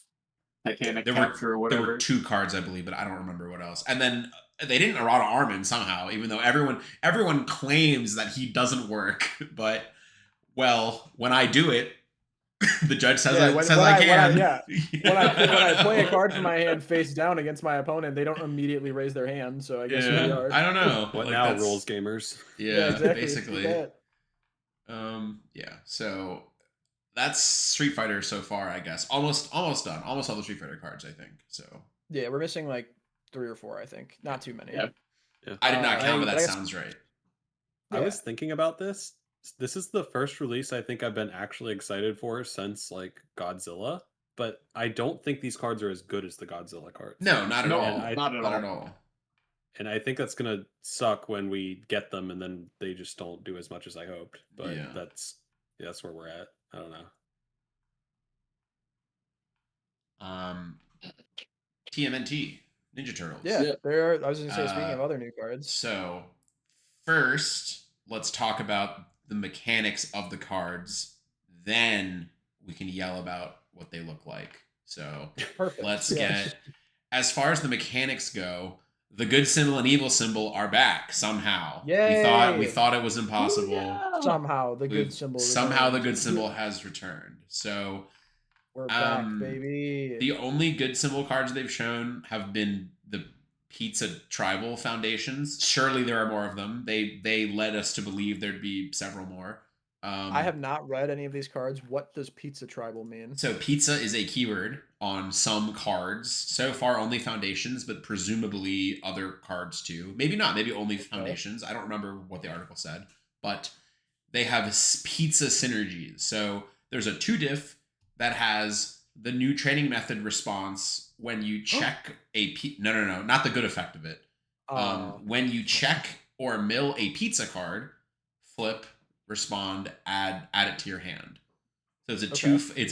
I can't capture or whatever. There were 2 cards, I believe, but I don't remember what else. And then they didn't errata Armin somehow, even though everyone claims that he doesn't work. But well, when I do it, the judge says I can. When I play a card from my hand face down against my opponent, they don't immediately raise their hand. So I guess we are. I don't know. What now, rules gamers? Yeah, exactly. Basically. Yeah. So that's Street Fighter so far, I guess. Almost done. Almost all the Street Fighter cards, I think. So yeah, we're missing like 3 or 4, I think. Not too many. Yeah. I did not count, but that sounds right. I was thinking about this. This is the first release I think I've been actually excited for since like Godzilla, but I don't think these cards are as good as the Godzilla cards. No, not at all. Not at all. And I think that's gonna suck when we get them and then they just don't do as much as I hoped. But that's where we're at. I don't know. TMNT, Ninja Turtles. Yeah. There are. I was gonna say, speaking of other new cards. So first, let's talk about the mechanics of the cards. Then we can yell about what they look like. So Perfect. let's Yes. get, as far as the mechanics go, the good symbol and evil symbol are back somehow. Yay! We thought it was impossible. Yeah. Somehow the good symbol somehow the returns. good symbol has returned. So We're back, baby. the only good symbol cards they've shown have been the Pizza Tribal Foundations. Surely there are more of them. They led us to believe there'd be several more. I have not read any of these cards. What does Pizza Tribal mean? So pizza is a keyword on some cards. So far, only Foundations, but presumably other cards too. Maybe not. Maybe only Foundations. I don't remember what the article said, but they have pizza synergies. So there's a 2-diff that has the new training method response when you check no, not the good effect of it. When you check or mill a pizza card, flip, respond, add it to your hand. So it's a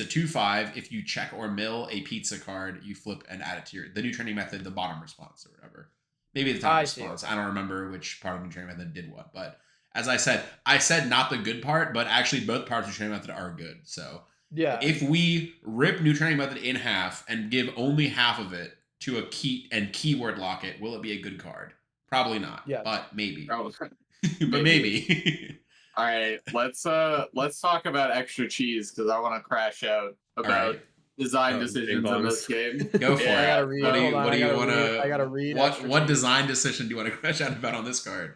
2/5. If you check or mill a pizza card, you flip and add it to the new training method, the bottom response or whatever. Maybe the top response. I don't remember which part of the training method did what, but as I said not the good part, but actually both parts of the training method are good. So yeah, if we rip new training method in half and give only half of it to a key and keyword lock it, will it be a good card? Probably not. Yeah, but maybe. But maybe. All right, let's talk about extra cheese because I want to crash out about design decisions in this game. Go for it. I gotta read. What do you want to? I gotta read. What design decision do you want to crash out about on this card?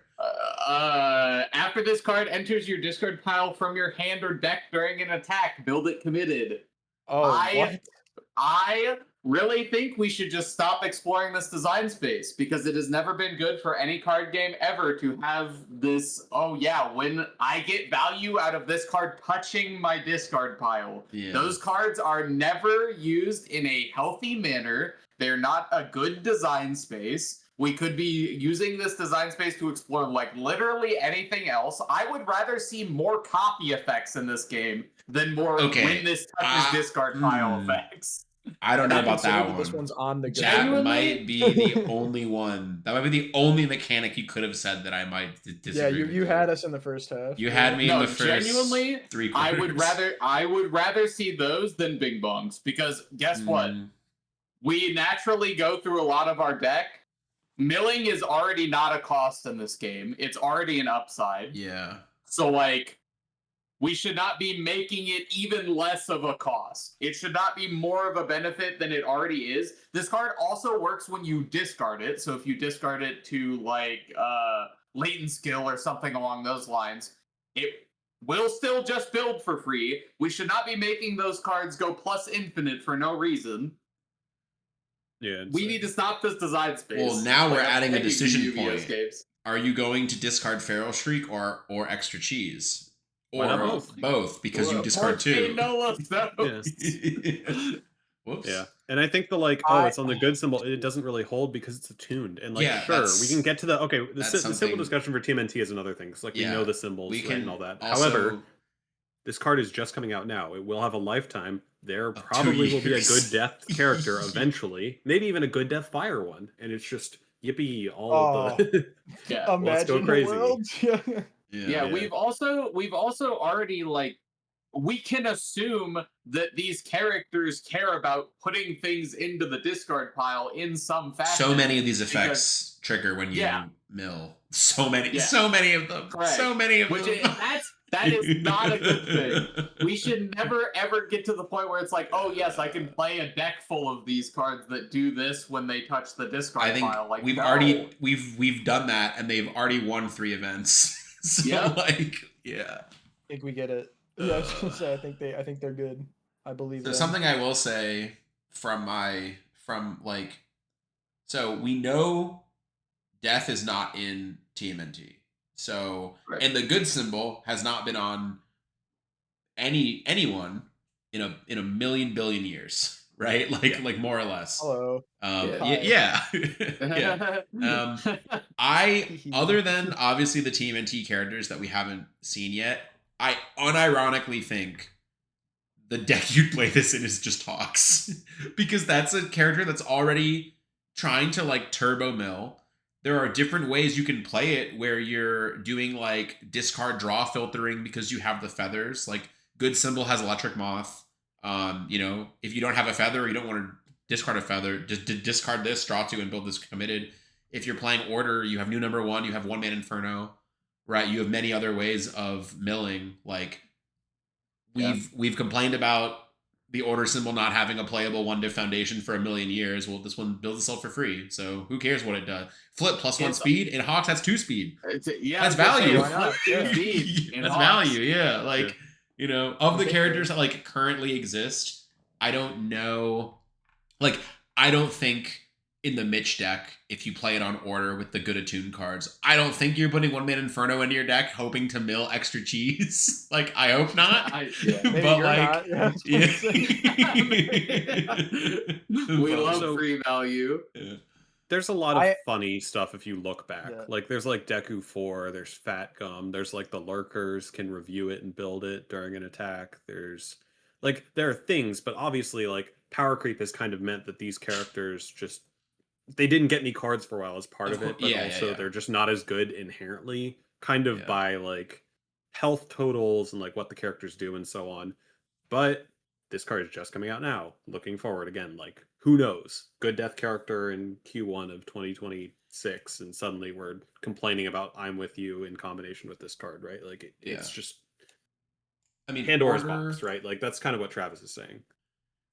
After this card enters your discard pile from your hand or deck during an attack, build it committed. What? I really think we should just stop exploring this design space because it has never been good for any card game ever to have this. Oh yeah, when I get value out of this card touching my discard pile, those cards are never used in a healthy manner. They're not a good design space. We could be using this design space to explore like literally anything else. I would rather see more copy effects in this game than more when this touches discard pile effects. I don't know about that one. This one's on the That might be the only one. That might be the only mechanic you could have said that I might disagree with. You had us in the first half. You had me in the first genuinely, 3 quarters. I would rather see those than Bing Bongs because guess what? We naturally go through a lot of our deck. Milling is already not a cost in this game. It's already an upside. Yeah. So like we should not be making it even less of a cost. It should not be more of a benefit than it already is. This card also works when you discard it. So if you discard it to like latent skill or something along those lines, it will still just build for free. We should not be making those cards go plus infinite for no reason. Yeah, we need to stop this design space. Well, now we're adding a decision point. Are you going to discard Feral Shriek or extra cheese? Or both because you discard 2. Whoops. Yeah. And I think it's on the good symbol, it doesn't really hold because it's attuned. And we can get to the symbol discussion for TMNT is another thing. Because we know the symbols and all that. However, this card is just coming out now. It will have a lifetime. There probably will be a good death character eventually. Maybe even a good death fire one. And it's just yippee let's go crazy. Yeah, we've also already we can assume that these characters care about putting things into the discard pile in some fashion. So many of these effects trigger when you mill. So many of them. Correct. So many of them. That is not a good thing. We should never ever get to the point where it's like, oh yes, I can play a deck full of these cards that do this when they touch the discard pile. Like we've done that, and they've already won 3 events. So I think we get it. Yeah, I was gonna say I think they're good. I believe. So something I will say so we know death is not in TMNT. So and the good symbol has not been on anyone in a million billion years. Right? Like more or less. Hello. Yeah. Other than obviously the TMNT characters that we haven't seen yet, I unironically think the deck you'd play this in is just Hawks. Because that's a character that's already trying to turbo mill. There are different ways you can play it where you're doing discard draw filtering because you have the feathers. Good symbol has electric moth. You know, if you don't have a feather or you don't want to discard a feather, just discard this, draw 2, and build this committed. If you're playing Order, you have new number 1, you have 1-man Inferno, right? You have many other ways of milling. Like we've complained about the Order symbol not having a playable 1-diff foundation for a million years. Well, this one builds itself for free, so who cares what it does? Flip +1 speed. In Hawks, that's 2 speed. That's value. Flip 2 speed. That's value. Yeah, like you know, of the characters that like currently exist, I don't know. Like, I don't think in the Mitch deck, if you play it on Order with the good attune cards, I don't think you're putting 1-man Inferno into your deck hoping to mill extra cheese. Like, I hope not. But like, we love free value. Yeah. There's a lot of funny stuff if you look back. Yeah. Like, there's like Deku 4, there's Fat Gum, there's like the Lurkers can review it and build it during an attack. There's like, there are things, but obviously, like, power creep has kind of meant that these characters just, they didn't get any cards for a while as part of it, but also they're just not as good inherently, kind of by like health totals and like what the characters do and so on. But this card is just coming out now. Looking forward again, like who knows? Good death character in Q1 of 2026, and suddenly we're complaining about I'm With You in combination with this card, right? Like it's just, I mean, Pandora's box, right? Like that's kind of what Travis is saying.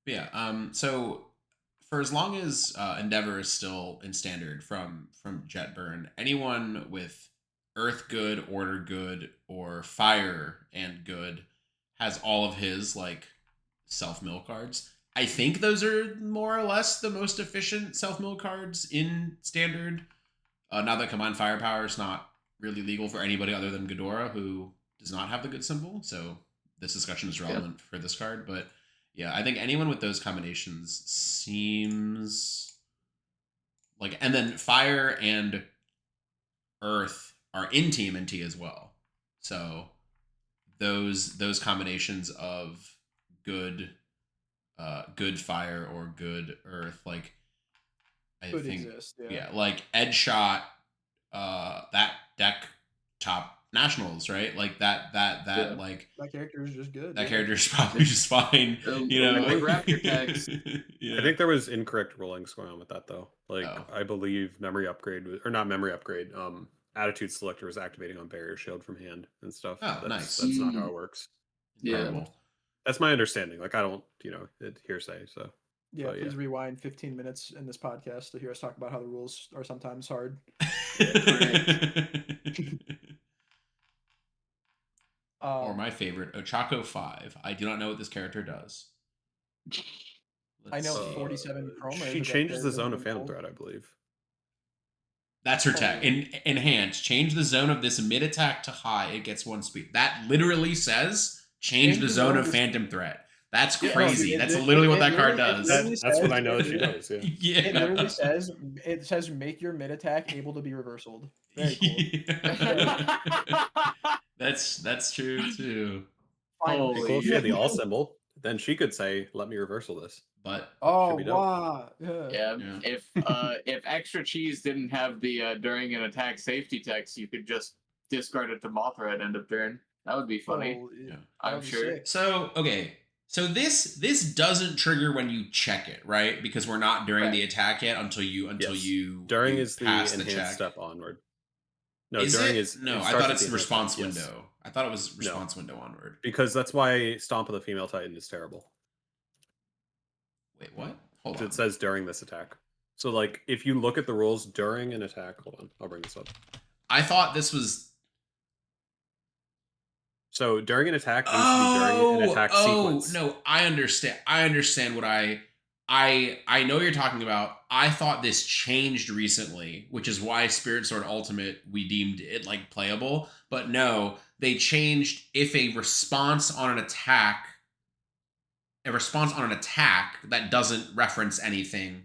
Yeah. So for as long as Endeavor is still in standard from Jetburn, anyone with Earth good, Order good, or Fire and good has all of his like self-mill cards. I think those are more or less the most efficient self-mill cards in standard. Now that Combined Firepower is not really legal for anybody other than Ghidorah, who does not have the good symbol, so this discussion is relevant for this card. But yeah, I think anyone with those combinations seems like, and then Fire and Earth are in TMNT as well. So those combinations of good Fire or good Earth, like I could think exist, like Edge Shot, that deck top nationals, right? Like that like that character is just good. That character is probably just fine. You know, like Raptor text. I think there was incorrect rulings going on with that though. Like I believe Memory Upgrade or not Memory Upgrade. Attitude Selector was activating on Barrier Shield from hand and stuff. Oh, nice. That's not how it works. Incredible. That's my understanding. Like I don't, it's hearsay. So yeah, please rewind 15 minutes in this podcast to hear us talk about how the rules are sometimes hard. Or my favorite, Ochako 5. I do not know what this character does. I know 47 Chroma. She changes the zone of Phantom Threat, I believe. That's her tech. Enhance. Change the zone of this mid attack to high. It gets 1 speed. That literally says change the zone of Phantom Threat. That's crazy. That's literally what that card does. That's what I know she does. Yeah. It literally says make your mid attack able to be reversaled. Very cool. That's true too. Cool if she had the all symbol, then she could say, "Let me reversal this." But wow, if Extra Cheese didn't have the during an attack safety text, you could just discard it to Mothra at end of turn. That would be funny. I'm sure. So so this doesn't trigger when you check it, right? Because we're not during the attack yet until you during is the pass enhanced check. Step onward. No, is during it? is no. I thought it's the response window. Yes. I thought it was response window onward. Because that's why Stomp of the Female Titan is terrible. Wait, what? Hold on. It says during this attack. So like if you look at the rules during an attack, hold on, I'll bring this up. I thought this was. So during an attack needs to be during an attack sequence. No, I understand. I understand what I know what you're talking about. I thought this changed recently, which is why Spirit Sword Ultimate we deemed it like playable. But no, they changed if a response on an attack that doesn't reference anything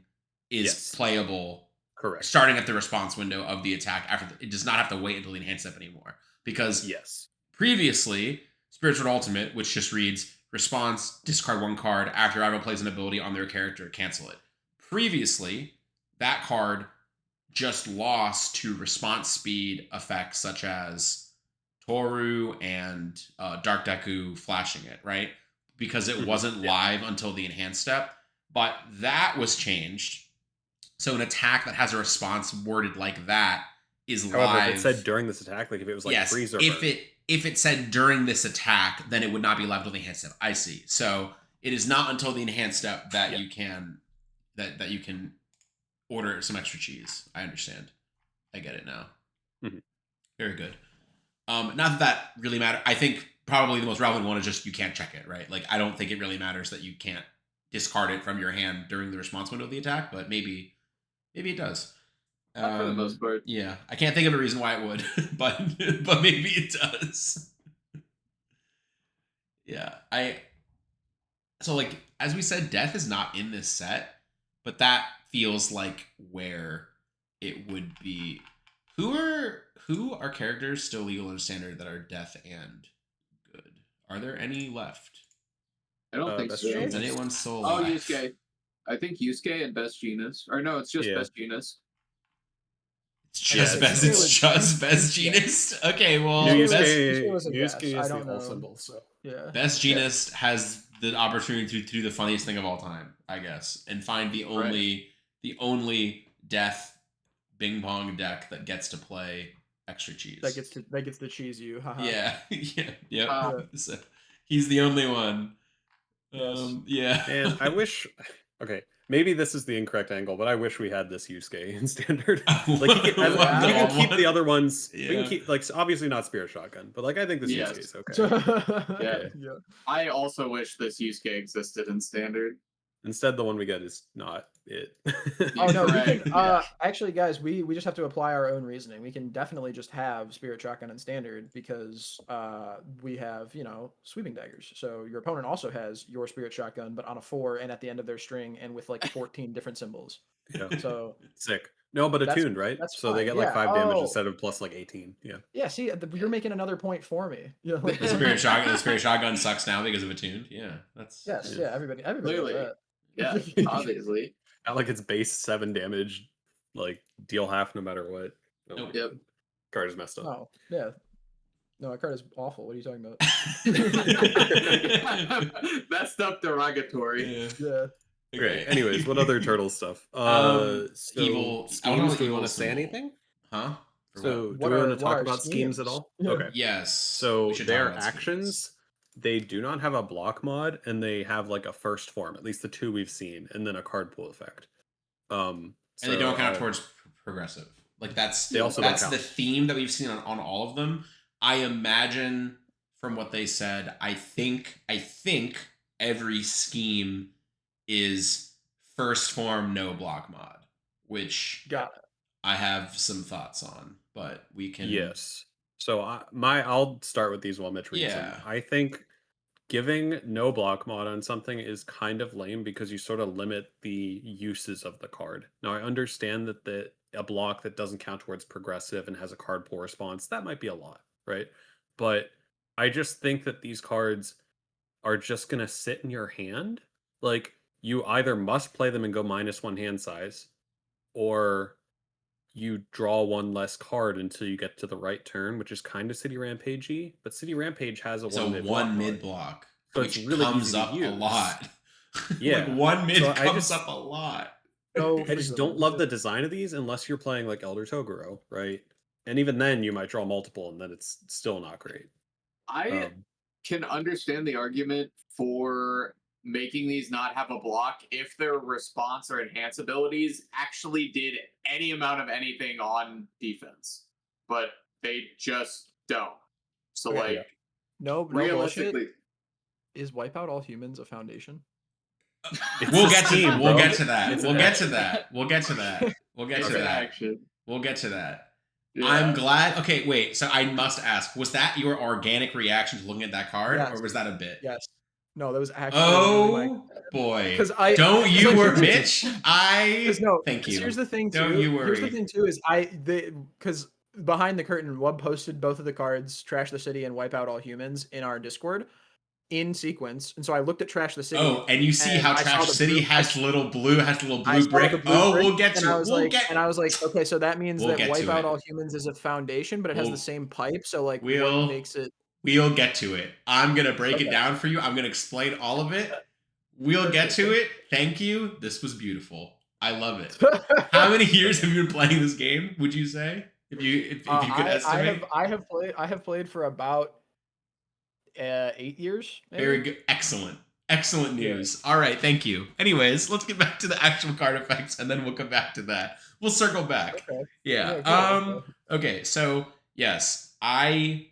is playable. Correct. Starting at the response window of the attack it does not have to wait until the enhanced step anymore. Because previously, Spirit Sword Ultimate, which just reads response, discard 1 card after rival plays an ability on their character, cancel it. Previously, that card just lost to response speed effects such as Toru and Dark Deku flashing it, right? because it wasn't live until the enhanced step, but that was changed. So an attack that has a response worded like that is However, live. if it said during this attack, like if it was like freeze or burn. If it said during this attack, then it would not be live until the enhanced step. I see. So it is not until the enhanced step that you can that you can order some extra cheese. I understand. I get it now. Mm-hmm. Very good. Not that really matter. I think probably the most relevant one is just you can't check it, right? Like I don't think it really matters that you can't discard it from your hand during the response window of the attack, but maybe it does. For the most part. Yeah, I can't think of a reason why it would, but maybe it does. Yeah, so like as we said, death is not in this set, but that feels like where it would be. Who are characters still legal and standard that are death and good? Are there any left? I don't think so. Is anyone still alive? alive? Oh, Yusuke. I think Yusuke and Best Genus. Or no, it's just Best Genus. It's just Best Genus. Okay, well, Yusuke is the all symbol, so Best Genus has the opportunity to do the funniest thing of all time, I guess, and find the only death Bing Bong deck that gets to play extra cheese. That gets to cheese you. Haha. Yeah. So he's the only one. Yeah. And I wish. Okay, maybe this is the incorrect angle, but I wish we had this Yusuke in standard. Like we can keep the other ones. Yeah. We can keep like obviously not Spirit Shotgun, but like I think this Yusuke is okay. Yeah. I also wish this Yusuke existed in standard. Instead, the one we get is not it. Oh no, we can, actually, guys, we just have to apply our own reasoning. We can definitely just have Spirit Shotgun in standard because we have, sweeping daggers. So your opponent also has your Spirit Shotgun, but on a 4 and at the end of their string and with like 14 different symbols. Yeah. So sick. No, but attuned, right? So fine. They get like 5 damage instead of plus like 18. Yeah. Yeah. See, you're making another point for me. Yeah. The Spirit Shotgun sucks now because of attuned. Yeah. That's everybody clearly. Does that. Yeah, obviously. At like its base 7 damage, like deal half no matter what. Oh, yep. Card is messed up. Oh, yeah. No, that card is awful. What are you talking about? Messed up derogatory. Yeah. Okay. Anyways, what other turtle stuff? Evil schemes. Do we want to say anything? Huh? So, do we want to talk about schemes at all? Yeah. Okay. Yes. So their actions. They do not have a block mod, and they have like a first form, at least the 2 we've seen, and then a card pool effect. And they don't count towards progressive. Like that's the theme that we've seen on all of them. I imagine from what they said, I think every scheme is first form no block mod, which I have some thoughts on, but we can. Yes. So I'll start with these while Mitch reads them. I think giving no block mod on something is kind of lame because you sort of limit the uses of the card. Now I understand that a block that doesn't count towards progressive and has a card pool response, that might be a lot, right? But I just think that these cards are just gonna sit in your hand. Like you either must play them and go -1 hand size, or you draw 1 less card until you get to the right turn, which is kind of City Rampage-y, but City Rampage has a 1 mid block. So which really comes up a lot. Yeah. Like 1 mid comes up a lot. I just don't love the design of these unless you're playing like Elder Toguro, right? And even then you might draw multiple and then it's still not great. I can understand the argument for making these not have a block if their response or enhance abilities actually did any amount of anything on defense, but they just don't. So no realistically, bullshit. Is Wipeout All Humans a foundation? We'll get to that. We'll get to that. Yeah. I'm glad. Okay, wait. So I must ask: was that your organic reaction to looking at that card, or was that a bit? Yes. No, that was actually. Oh boy! Because Mitch. Thank you. Here's the thing too. Don't you worry. Here's the thing too is because behind the curtain, Wub posted both of the cards, Trash the City and Wipe Out All Humans, in our Discord in sequence, and so I looked at Trash the City. Oh, and you see how Trash the City has little blue brick. We'll get to it. And I was like, okay, so that means that Wipe Out All Humans is a foundation, but it has the same pipe. So like, what makes it? We'll get to it. I'm going to break it down for you. I'm going to explain all of it. We'll get to it. Thank you. This was beautiful. I love it. How many years have you been playing this game, would you say? If you could estimate? I have played for about 8 years. Maybe? Very good. Excellent news. Yeah. All right, thank you. Anyways, let's get back to the actual card effects, and then we'll come back to that. We'll circle back. Okay. Yeah. Okay. So yes, I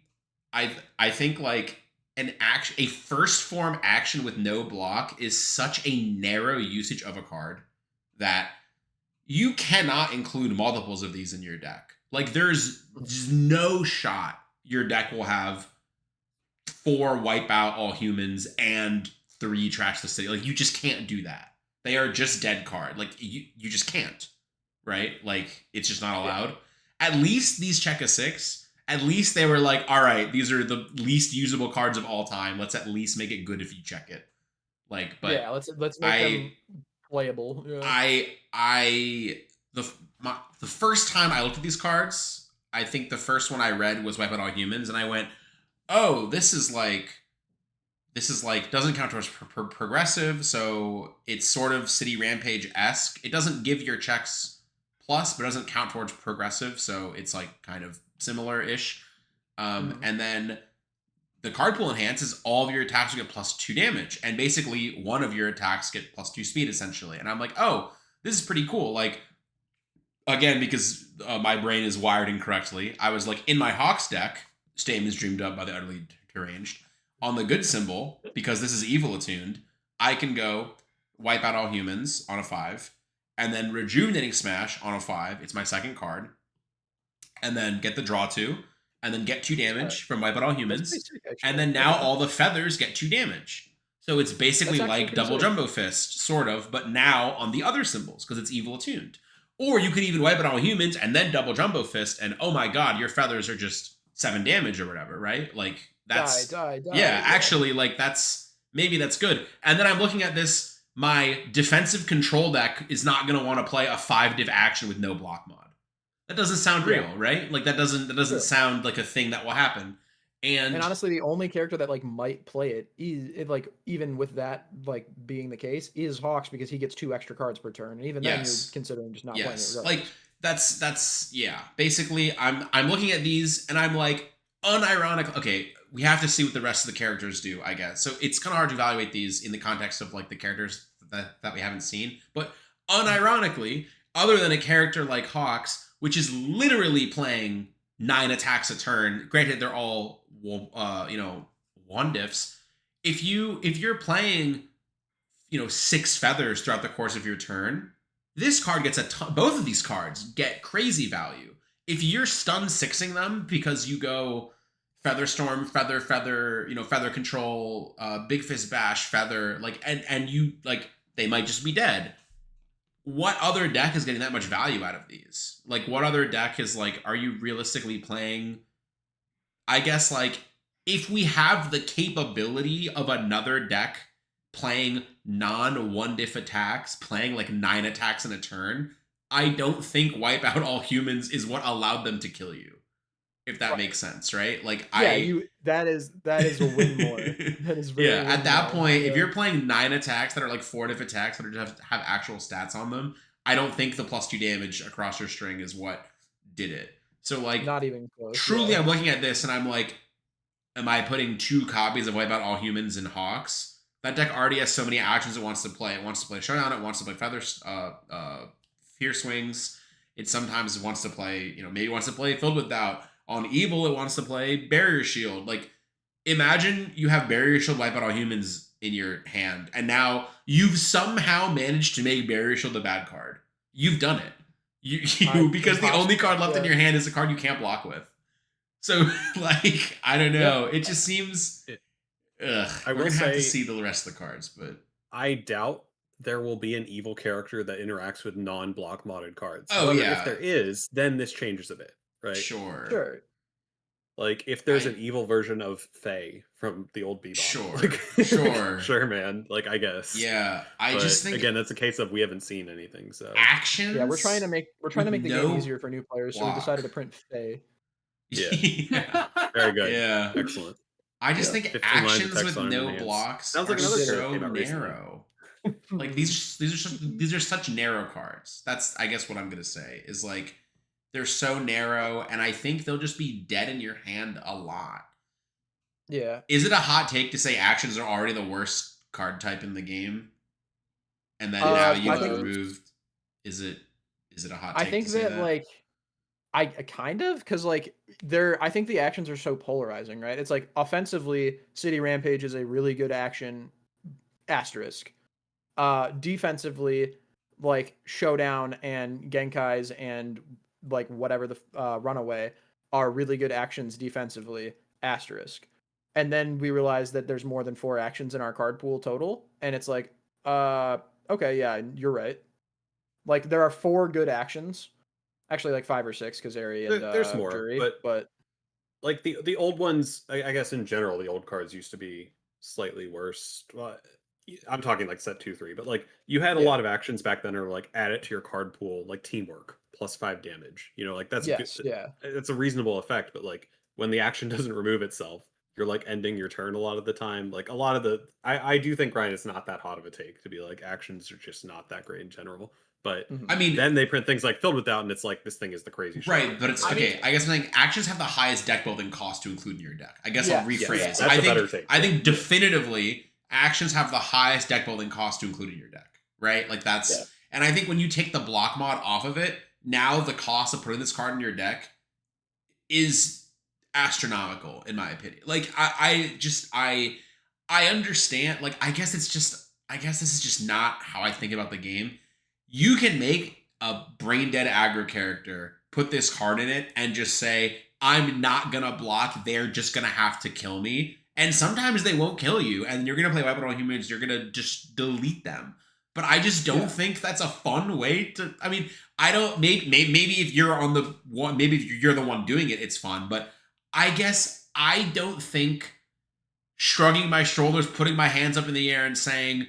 think like a first form action with no block is such a narrow usage of a card that you cannot include multiples of these in your deck. Like there's no shot your deck will have 4 wipe out all humans and 3 trash the city. Like you just can't do that. They are just dead card. Like you just can't. Right? Like it's just not allowed. Yeah. At least these check a 6. At least they were like, all right, these are the least usable cards of all time. Let's at least make it good if you check it. Like, but yeah, let's make them playable. Yeah. The first time I looked at these cards, I think the first one I read was Wipe Out All Humans, and I went, oh, this is like doesn't count towards progressive, so it's sort of City Rampage-esque. It doesn't give your checks plus, but doesn't count towards progressive, so it's like kind of similar-ish. And then the card pool enhances all of your attacks will get plus 2 damage, and basically one of your attacks get plus 2 speed essentially. And I'm like, oh, this is pretty cool. Like, again, because my brain is wired incorrectly, I was like, in my Hawks deck, Stame is dreamed up by the utterly deranged. On the good symbol, because this is evil attuned, I can go Wipe Out All Humans on a 5, and then Rejuvenating Smash on a 5. It's my second card. And then get the draw 2, and then get 2 damage from Wipe Out All Humans. And then now all the feathers get 2 damage. So it's basically like Double Jumbo Fist, sort of, but now on the other symbols, because it's evil attuned. Or you could even Wipe Out All Humans and then Double Jumbo Fist, and oh my god, your feathers are just 7 damage or whatever, right? Like, that's... Die. Yeah, actually, like, maybe that's good. And then I'm looking at this, my defensive control deck is not going to want to play a 5-div action with no block mod. That doesn't sound real, right? Like, that doesn't sound like a thing that will happen. And honestly, the only character that like might play it is like, even with that like being the case, is Hawks, because he gets 2 extra cards per turn, and even then you're considering just not playing it. Like that's yeah. Basically, I'm looking at these and I'm like, unironic. Okay, we have to see what the rest of the characters do, I guess. So it's kind of hard to evaluate these in the context of like the characters that we haven't seen. But unironically, other than a character like Hawks, which is literally playing 9 attacks a turn. Granted, they're all 1 diffs. If you're playing 6 feathers throughout the course of your turn, this card gets a ton. Both of these cards get crazy value. If you're stun 6ing them because you go Feather Storm, Feather, Feather Control, Big Fist Bash, Feather, like, and you like, they might just be dead. What other deck is getting that much value out of these? Like, what other deck is like, are you realistically playing? I guess, like, if we have the capability of another deck playing non-1 diff attacks, playing like 9 attacks in a turn, I don't think Wipe Out All Humans is what allowed them to kill you. If that makes sense, right? Like, that is a win more. That is very at that point, if you're playing 9 attacks that are like 4 diff attacks that are just have actual stats on them, I don't think the plus 2 damage across your string is what did it. So like, not even close. Truly, I'm looking at this and I'm like, am I putting 2 copies of Wipe Out All Humans in Hawks? That deck already has so many actions it wants to play. It wants to play Showdown. It wants to play Feathers, Fierce Wings. It sometimes wants to play, maybe wants to play Filled with Doubt. On Evil, it wants to play Barrier Shield. Like, imagine you have Barrier Shield, Wipe Out All Humans in your hand, and now you've somehow managed to make Barrier Shield a bad card. You've done it. Because the only card left in your hand is a card you can't block with. So, like, I don't know. It just seems... we're going to have to see the rest of the cards, but... I doubt there will be an evil character that interacts with non-block modded cards. Oh, However, if there is, then this changes a bit. Right. Sure. Like, if there's an evil version of Faye from the old Bebop. Sure. Like, sure, man. Like, I guess. Yeah. But just think, again, that's a case of we haven't seen anything. So actions. Yeah, we're trying to make the game easier for new players, so we decided to print Faye. Yeah. Very good. Yeah. Excellent. I just think 15 lines of actions text with on no enhance. blocks Sounds are like another card that so came out recently. narrow. Like these are such narrow cards. That's I guess what I'm gonna say is like they're so narrow, and I think they'll just be dead in your hand a lot. Yeah. Is it a hot take to say actions are already the worst card type in the game? And then now you've removed. Is it a hot take? I think to say that like I kind of because like I think the actions are so polarizing, right? It's like offensively, City Rampage is a really good action asterisk. Defensively, like Showdown and Genkai's and like whatever the Runaway are really good actions defensively asterisk. And then we realize that there's more than 4 actions in our card pool total, and it's like, okay, yeah, you're right. Like there are 4 good actions, actually like 5 or 6 because Airy and There's more, Jury, but like the old ones, I guess in general, the old cards used to be slightly worse. Well, I'm talking like set 2-3, but like you had a lot of actions back then, or like add it to your card pool, like teamwork +5 damage. You know, like that's yes, good. yeah, It's a reasonable effect, but like when the action doesn't remove itself, you're like ending your turn a lot of the time. Like a lot of the, I do think Ryan, it's not that hot of a take to be like actions are just not that great in general. But I mean, then they print things like Filled with Doubt, and it's like this thing is the crazy shit. Right, but it's okay. I guess I'm saying actions have the highest deck building cost to include in your deck. I guess I'll rephrase. Yes, that's a better take. I think definitively actions have the highest deck building cost to include in your deck. Right, like that's, and I think when you take the block mod off of it, now the cost of putting this card in your deck is astronomical, in my opinion. Like I understand. Like I guess this is just not how I think about the game. You can make a brain dead aggro character, put this card in it, and just say, I'm not gonna block, they're just gonna have to kill me. And sometimes they won't kill you, and you're gonna play Weapon on Humans, you're gonna just delete them. But I just don't think that's a fun way to. I mean, I don't. Maybe if you're on the one, maybe if you're the one doing it, it's fun. But I guess I don't think shrugging my shoulders, putting my hands up in the air, and saying,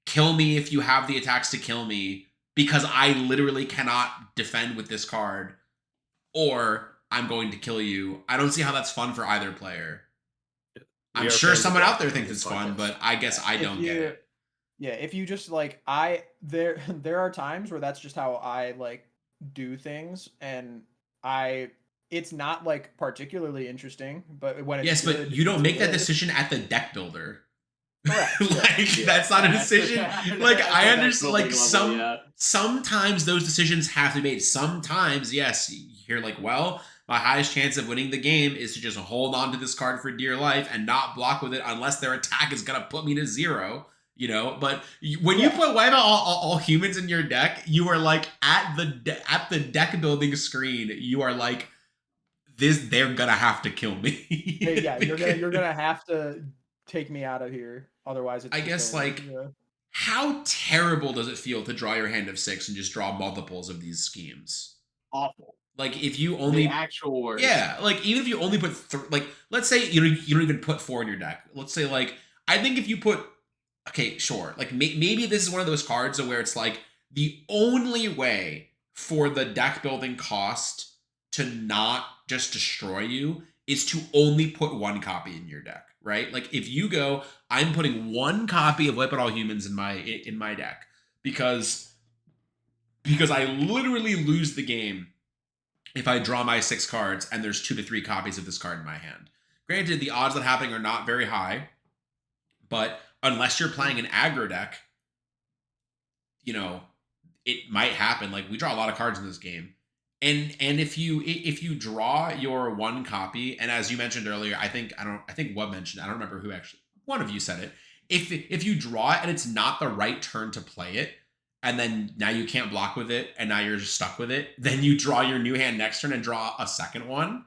"Kill me if you have the attacks to kill me," because I literally cannot defend with this card, or I'm going to kill you. I don't see how that's fun for either player. I'm sure someone out there thinks it's fun, but I guess I don't get it. Yeah, if you just like there are times where that's just how I like do things, and it's not like particularly interesting, but when it's but you don't make that decision at the deck builder. Correct. That's not a decision. Like I understand. Like sometimes those decisions have to be made. Sometimes, yes, you're like, well, my highest chance of winning the game is to just hold on to this card for dear life and not block with it unless their attack is gonna put me to 0. You know, but when you put wipe out all humans in your deck, you are like at the deck building screen. You are like, they're gonna have to kill me. You're gonna have to take me out of here. Otherwise, it's I guess like, how terrible does it feel to draw your hand of 6 and just draw multiples of these schemes? Awful. Like if you only the actual worst. Yeah, like even if you only put like let's say you don't even put 4 in your deck. Let's say like I think if you put sure, like maybe this is one of those cards where it's like the only way for the deck building cost to not just destroy you is to only put 1 copy in your deck, right? Like if you go, I'm putting 1 copy of Wipe It All Humans in my deck because I literally lose the game if I draw my 6 cards and there's 2 to 3 copies of this card in my hand. Granted, the odds that happening are not very high, but unless you're playing an aggro deck, you know, it might happen. Like we draw a lot of cards in this game. And if you draw your 1 copy, and as you mentioned earlier, I think Wub mentioned, I don't remember who actually, one of you said it. If you draw it and it's not the right turn to play it, and then now you can't block with it, and now you're just stuck with it, then you draw your new hand next turn and draw a second one.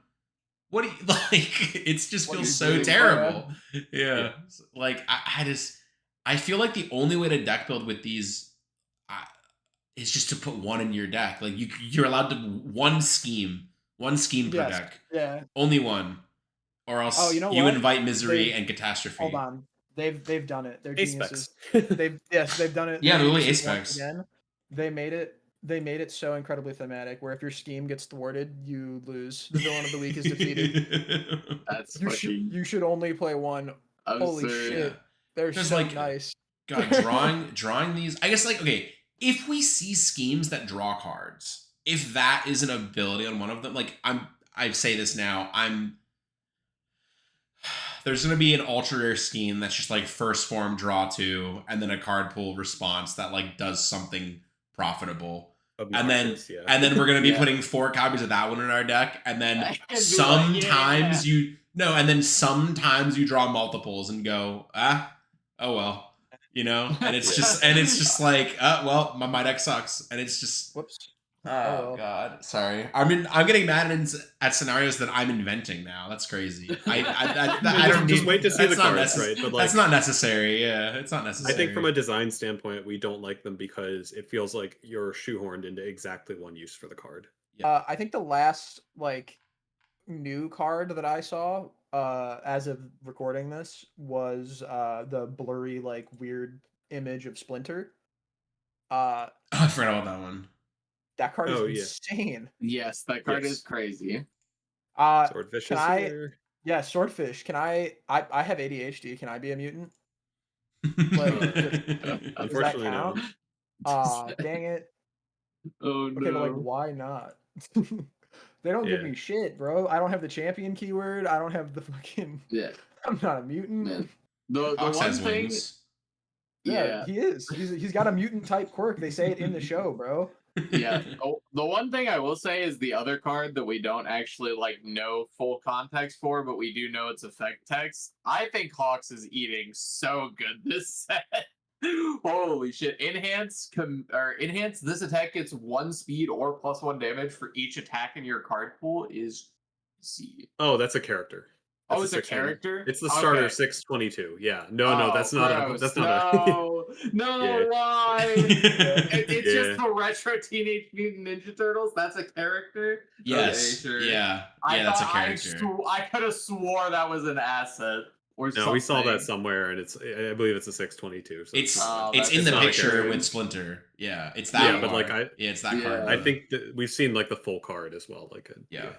What do you like? It just feels so terrible. Yeah. Like I feel like the only way to deck build with these is just to put 1 in your deck. Like you're allowed to one scheme per deck. Yeah. Only 1, or else you invite misery and catastrophe. Hold on. They've done it. They're Ace geniuses. specs. They've done it. Yeah, they're really ace specs. Again, they made it they made it so incredibly thematic where if your scheme gets thwarted, you lose. The villain of the week is defeated. That's You should only play one. Holy shit. They're so like, nice. God, drawing these. I guess like, okay, if we see schemes that draw cards, if that is an ability on one of them, like I say this now, there's going to be an ultra rare scheme that's just like first form draw 2 and then a card pool response that like does something profitable. And then we're going to be putting 4 copies of that one in our deck, and then sometimes sometimes you draw multiples and go, oh well, you know, and it's just like, well, my deck sucks, and it's just whoops. Oh God, sorry. I'm getting mad at scenarios that I'm inventing now. That's crazy. I don't just wait to see the cards, right? But like, that's not necessary. Yeah, it's not necessary. I think from a design standpoint, we don't like them because it feels like you're shoehorned into exactly one use for the card. I think the last like new card that I saw as of recording this was the blurry like weird image of Splinter. I forgot about that one. That card is insane. Yes, that card is crazy. Swordfish can I? Here. Yeah, Swordfish. Can I have ADHD. Can I be a mutant? Unfortunately, no. Dang it. Oh okay, no. but like, why not? They don't give me shit, bro. I don't have the champion keyword. I don't have the fucking. Yeah. I'm not a mutant. Man. The one thing. Wings. Yeah, he is. He's got a mutant type quirk. They say it in the show, bro. Yeah. Oh, the one thing I will say is the other card that we don't actually like know full context for, but we do know its effect text. I think Hawks is eating so good this set. Holy shit. Enhance. This attack gets 1 speed or +1 damage for each attack in your card pool is C. Oh, that's a character. That's it's a character? It's the starter 622. Yeah. No, that's not gross. No, why? It's just the retro Teenage Mutant Ninja Turtles. That's a character? Yes. Okay, sure. Yeah, that's a character. I could have swore that was an asset. Or something. We saw that somewhere, and I believe it's a 622. So it's in the picture with Splinter. Yeah, it's that. Yeah, but like it's that card. I think that we've seen like the full card as well. Like yeah.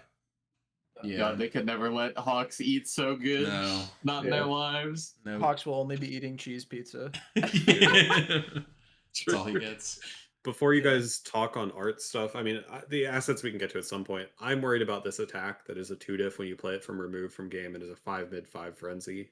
God, they could never let Hawks eat so good. No, not in their lives. No. Hawks will only be eating cheese pizza. That's all he gets. Before you guys talk on art stuff, I mean, the assets we can get to at some point. I'm worried about this attack that is a 2-diff when you play it from removed from game and is a 5 mid 5 frenzy.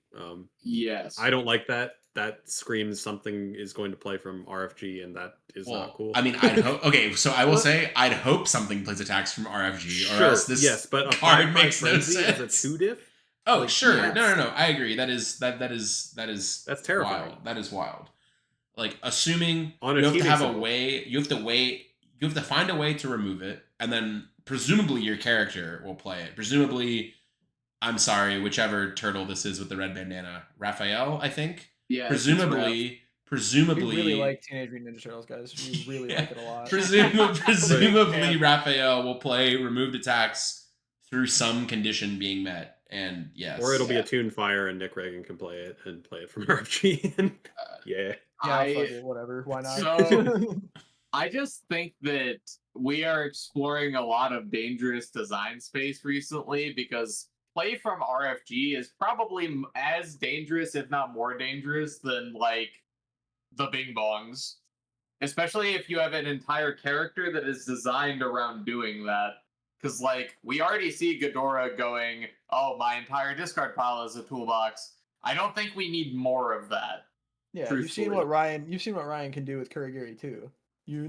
Yes. I don't like that. That screams something is going to play from RFG, and that is not cool. I mean, I'd hope. Okay, so I will say, I'd hope something plays attacks from RFG, or else this but a card makes no sense. As a 2-diff. Oh, like, sure. Yes. No. I agree. That's terrifying. Wild. That is wild. Like, assuming you have to have a way, you have to find a way to remove it, and then presumably your character will play it. Presumably, I'm sorry, whichever turtle this is with the red bandana, Raphael, I think. Yeah. Presumably. We really like Teenage Mutant Ninja Turtles, guys. We really like it a lot. Presumably, Raphael will play removed attacks through some condition being met. And yes. Or it'll be a Toon Fire and Nick Reagan can play it from RFG. Yeah, fuck it, whatever. Why not? So, I just think that we are exploring a lot of dangerous design space recently because play from RFG is probably as dangerous, if not more dangerous, than like the Bing Bongs. Especially if you have an entire character that is designed around doing that. Because, like, we already see Ghidorah going, oh, my entire discard pile is a toolbox. I don't think we need more of that. Yeah, you've seen what Ryan can do with Kurogiri too. You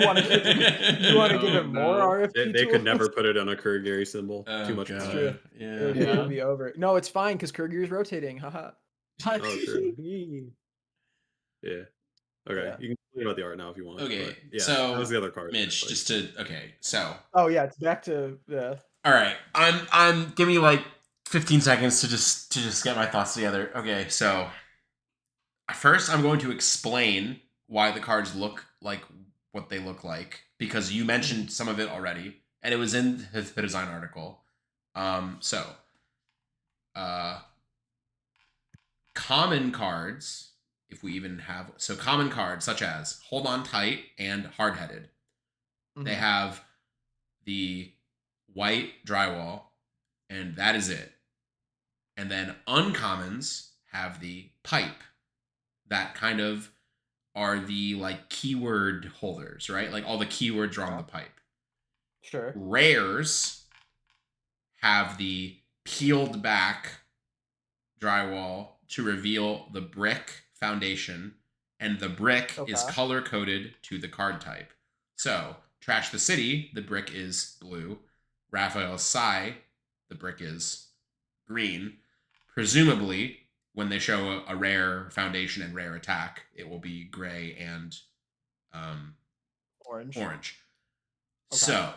want to give him more RFG? They could never put it on a Kurogiri symbol. Too much. Yeah. It would be over. No, it's fine because Kurogiri's rotating. Haha. Oh, true. Yeah. Okay, you can talk about the art now if you want. Okay, so that was the other card. Mitch, so. Oh yeah, it's back to All right, I'm give me like 15 seconds to just get my thoughts together. Okay, so first I'm going to explain why the cards look like what they look like because you mentioned some of it already, and it was in the design article. Common cards. If we even have common cards such as Hold On Tight and Hard-Headed They have the white drywall, and that is it. And then uncommons have the pipe that kind of are the like keyword holders, right? Like all the keywords are on the pipe. Sure. Rares have the peeled back drywall to reveal the brick foundation, and the brick is color coded to the card type. So, Trash the City, the brick is blue. Raphael's Sigh, the brick is green. Presumably, when they show a rare foundation and rare attack, it will be gray and orange. Okay. So,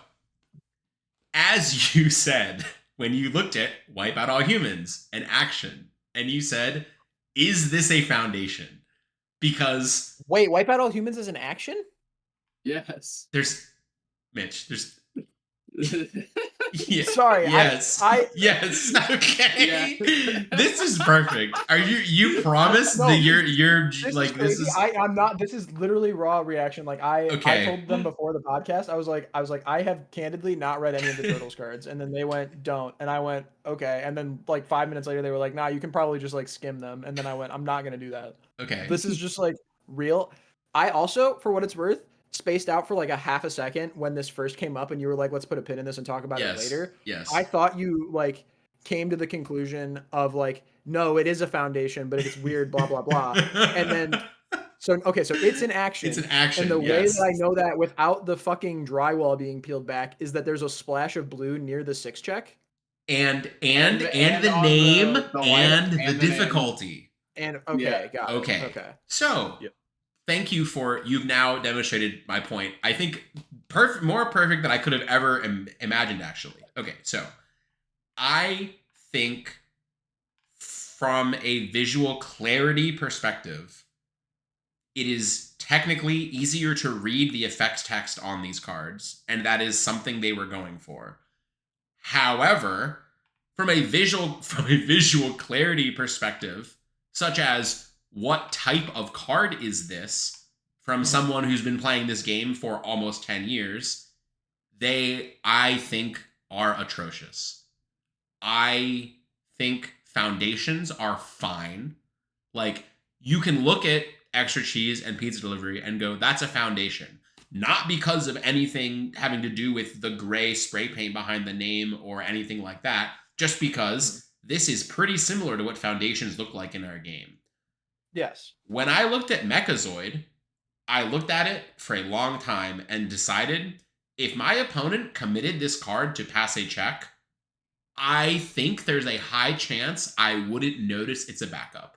as you said, when you looked at Wipe Out All Humans and Action, and you said, is this a foundation? Because... Wait, Wipe Out All Humans is an action? Yes. There's... Mitch, there's... Yeah. Sorry. Yes. Yes. Okay. Yeah. This is perfect. Are you promised that you're like this is I'm not. This is literally raw reaction. Like I told them before the podcast. I was like I have candidly not read any of the Turtles cards, and then they went don't, and I went okay, and then like 5 minutes later they were like nah, you can probably just like skim them, and then I went I'm not gonna do that. Okay. This is just like real. I also, for what it's worth, spaced out for like a half a second when this first came up and you were like, let's put a pin in this and talk about it later. Yes. I thought you like came to the conclusion of like, no, it is a foundation, but it's weird, blah, blah, blah. And then, so it's an action. It's an action. And the way that I know that without the fucking drywall being peeled back is that there's a splash of blue near the 6 check. And the name and the difficulty. And got it. Okay. So thank you you've now demonstrated my point. I think more perfect than I could have ever imagined, actually. Okay, so I think from a visual clarity perspective, it is technically easier to read the effects text on these cards, and that is something they were going for. However, from a visual clarity perspective, such as what type of card is this from someone who's been playing this game for almost 10 years, I think, are atrocious. I think foundations are fine. Like, you can look at Extra Cheese and Pizza Delivery and go, that's a foundation. Not because of anything having to do with the gray spray paint behind the name or anything like that, just because this is pretty similar to what foundations look like in our game. Yes. When I looked at Mechazoid, I looked at it for a long time and decided if my opponent committed this card to pass a check, I think there's a high chance I wouldn't notice it's a backup.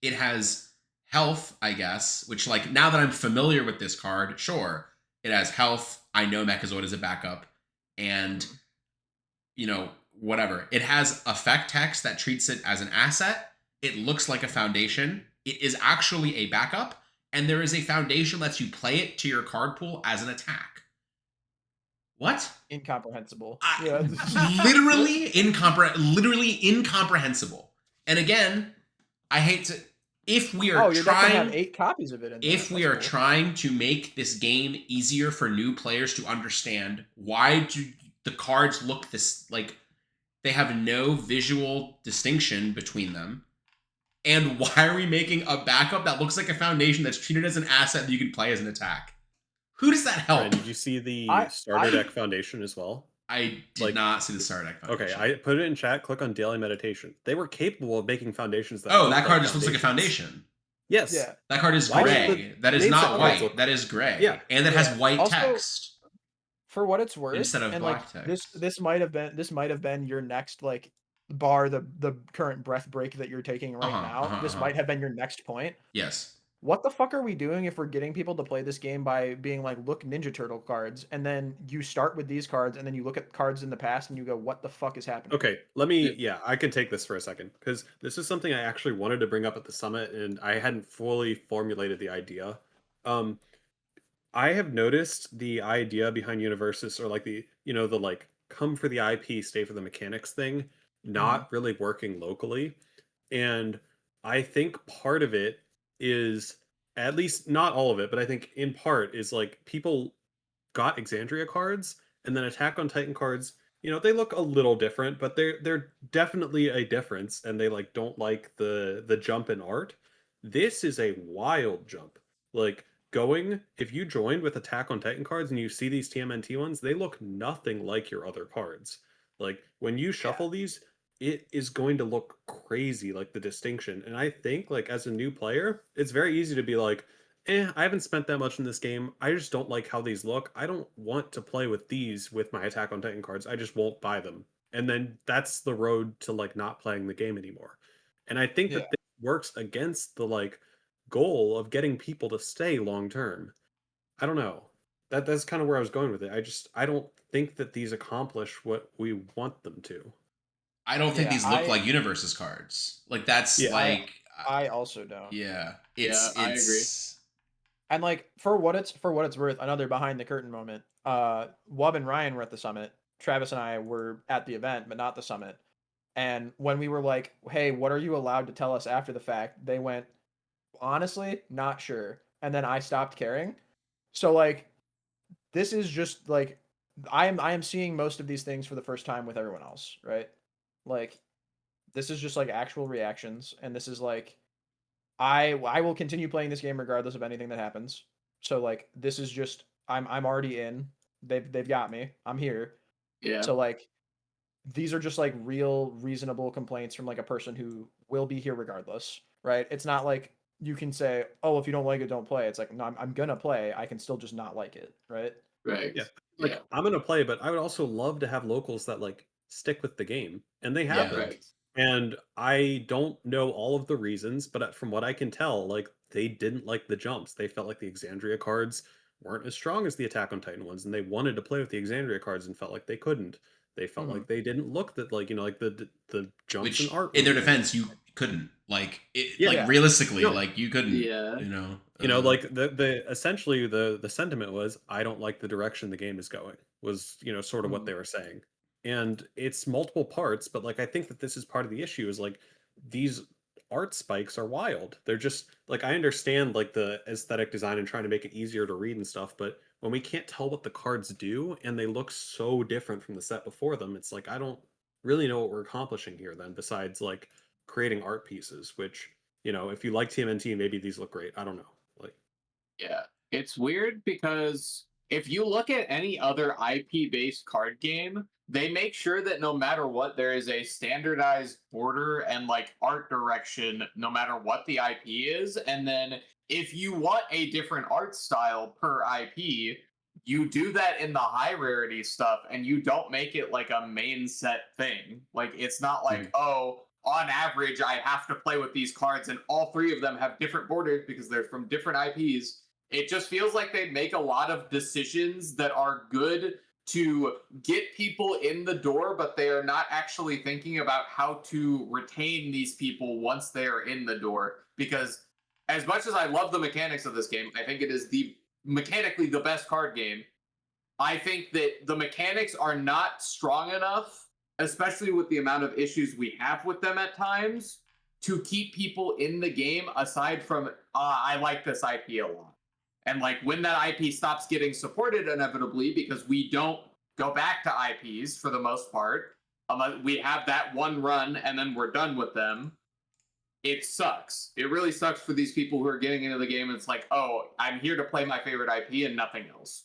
It has health, I guess, which, like, now that I'm familiar with this card, sure, it has health. I know Mechazoid is a backup. And, whatever. It has effect text that treats it as an asset. It looks like a foundation. It is actually a backup. And there is a foundation that lets you play it to your card pool as an attack. What? Incomprehensible. Literally incomprehensible. And again, I hate to... If we are trying... have 8 copies of it. If we are trying to make this game easier for new players to understand, why do the cards look this... Like, they have no visual distinction between them. And why are we making a backup that looks like a foundation that's treated as an asset that you can play as an attack? Who does that help? Ryan, did you see the starter deck foundation as well? I did not see the starter deck foundation. Okay, I put it in chat. Click on Daily Meditation. They were capable of making foundations that... that card just looks like a foundation. Yes. Yeah. That card is gray. That is not white. That is gray. Yeah. And it has white text. For what it's worth, instead of black text. This might have been your next bar the current breath break that you're taking right now. This might have been your next point. Yes. What the fuck are we doing if we're getting people to play this game by being like, look, Ninja Turtle cards, and then you start with these cards, and then you look at cards in the past, and you go, what the fuck is happening? Okay, I can take this for a second, because this is something I actually wanted to bring up at the summit, and I hadn't fully formulated the idea. I have noticed the idea behind Universus, or like the come for the IP, stay for the mechanics thing, not really working locally. And I think part of it is, at least not all of it, but I think in part is like people got Exandria cards, and then Attack on Titan cards, they look a little different, but they're definitely a difference, and they like don't like the jump in art. This is a wild jump. Like if you joined with Attack on Titan cards and you see these TMNT ones, they look nothing like your other cards. Like when you shuffle these, it is going to look crazy, like the distinction. And I think like as a new player, it's very easy to be like, I haven't spent that much in this game. I just don't like how these look. I don't want to play with these with my Attack on Titan cards. I just won't buy them. And then that's the road to like not playing the game anymore. And I think that this works against the like goal of getting people to stay long term. I don't know. That's kind of where I was going with it. I don't think that these accomplish what we want them to. I don't think these look like Universes cards. Like that's like I also don't. Yeah. I agree. And like for what it's worth, another behind the curtain moment. Wub and Ryan were at the summit. Travis and I were at the event, but not the summit. And when we were like, "Hey, what are you allowed to tell us after the fact?" They went, "Honestly, not sure." And then I stopped caring. So like this is just like I am seeing most of these things for the first time with everyone else, right? Like this is just like actual reactions, and this is like I will continue playing this game regardless of anything that happens. So like this is just I'm already in. They've got me. I'm here. Yeah. So like these are just like real reasonable complaints from like a person who will be here regardless, right? It's not like you can say, "Oh, if you don't like it, don't play." It's like, "No, I'm gonna play. I can still just not like it," right? Right. Yeah. Like I'm gonna play, but I would also love to have locals that like stick with the game, and they have them. Right. And I don't know all of the reasons, but from what I can tell, like they didn't like the jumps. They felt like the Exandria cards weren't as strong as the Attack on Titan ones, and they wanted to play with the Exandria cards and felt like they couldn't. They felt like they didn't look that like like the jumps and Which art. in their defense, you couldn't like it. Yeah. Like realistically, No. like you couldn't. Yeah. Like the essentially the sentiment was, I don't like the direction the game is going, was sort of what they were saying. And it's multiple parts, but like I think that this is part of the issue, is like these art spikes are wild. They're just like, I understand like the aesthetic design and trying to make it easier to read and stuff, but when we can't tell what the cards do and they look so different from the set before them, it's like I don't really know what we're accomplishing here then, besides like creating art pieces, which if you like TMNT, maybe these look great. I don't know. Like, yeah, it's weird because if you look at any other IP based card game, they make sure that no matter what, there is a standardized border and like art direction, no matter what the IP is. And then if you want a different art style per IP, you do that in the high rarity stuff and you don't make it like a main set thing. Like, it's not like, oh, on average, I have to play with these cards and all three of them have different borders because they're from different IPs. It just feels like they make a lot of decisions that are good to get people in the door, but they are not actually thinking about how to retain these people once they are in the door. Because as much as I love the mechanics of this game, I think it is mechanically the best card game. I think that the mechanics are not strong enough, especially with the amount of issues we have with them at times, to keep people in the game aside from, I like this IP a lot. And like when that IP stops getting supported inevitably, because we don't go back to IPs for the most part, we have that one run and then we're done with them. It sucks. It really sucks for these people who are getting into the game. It's like, oh, I'm here to play my favorite IP and nothing else.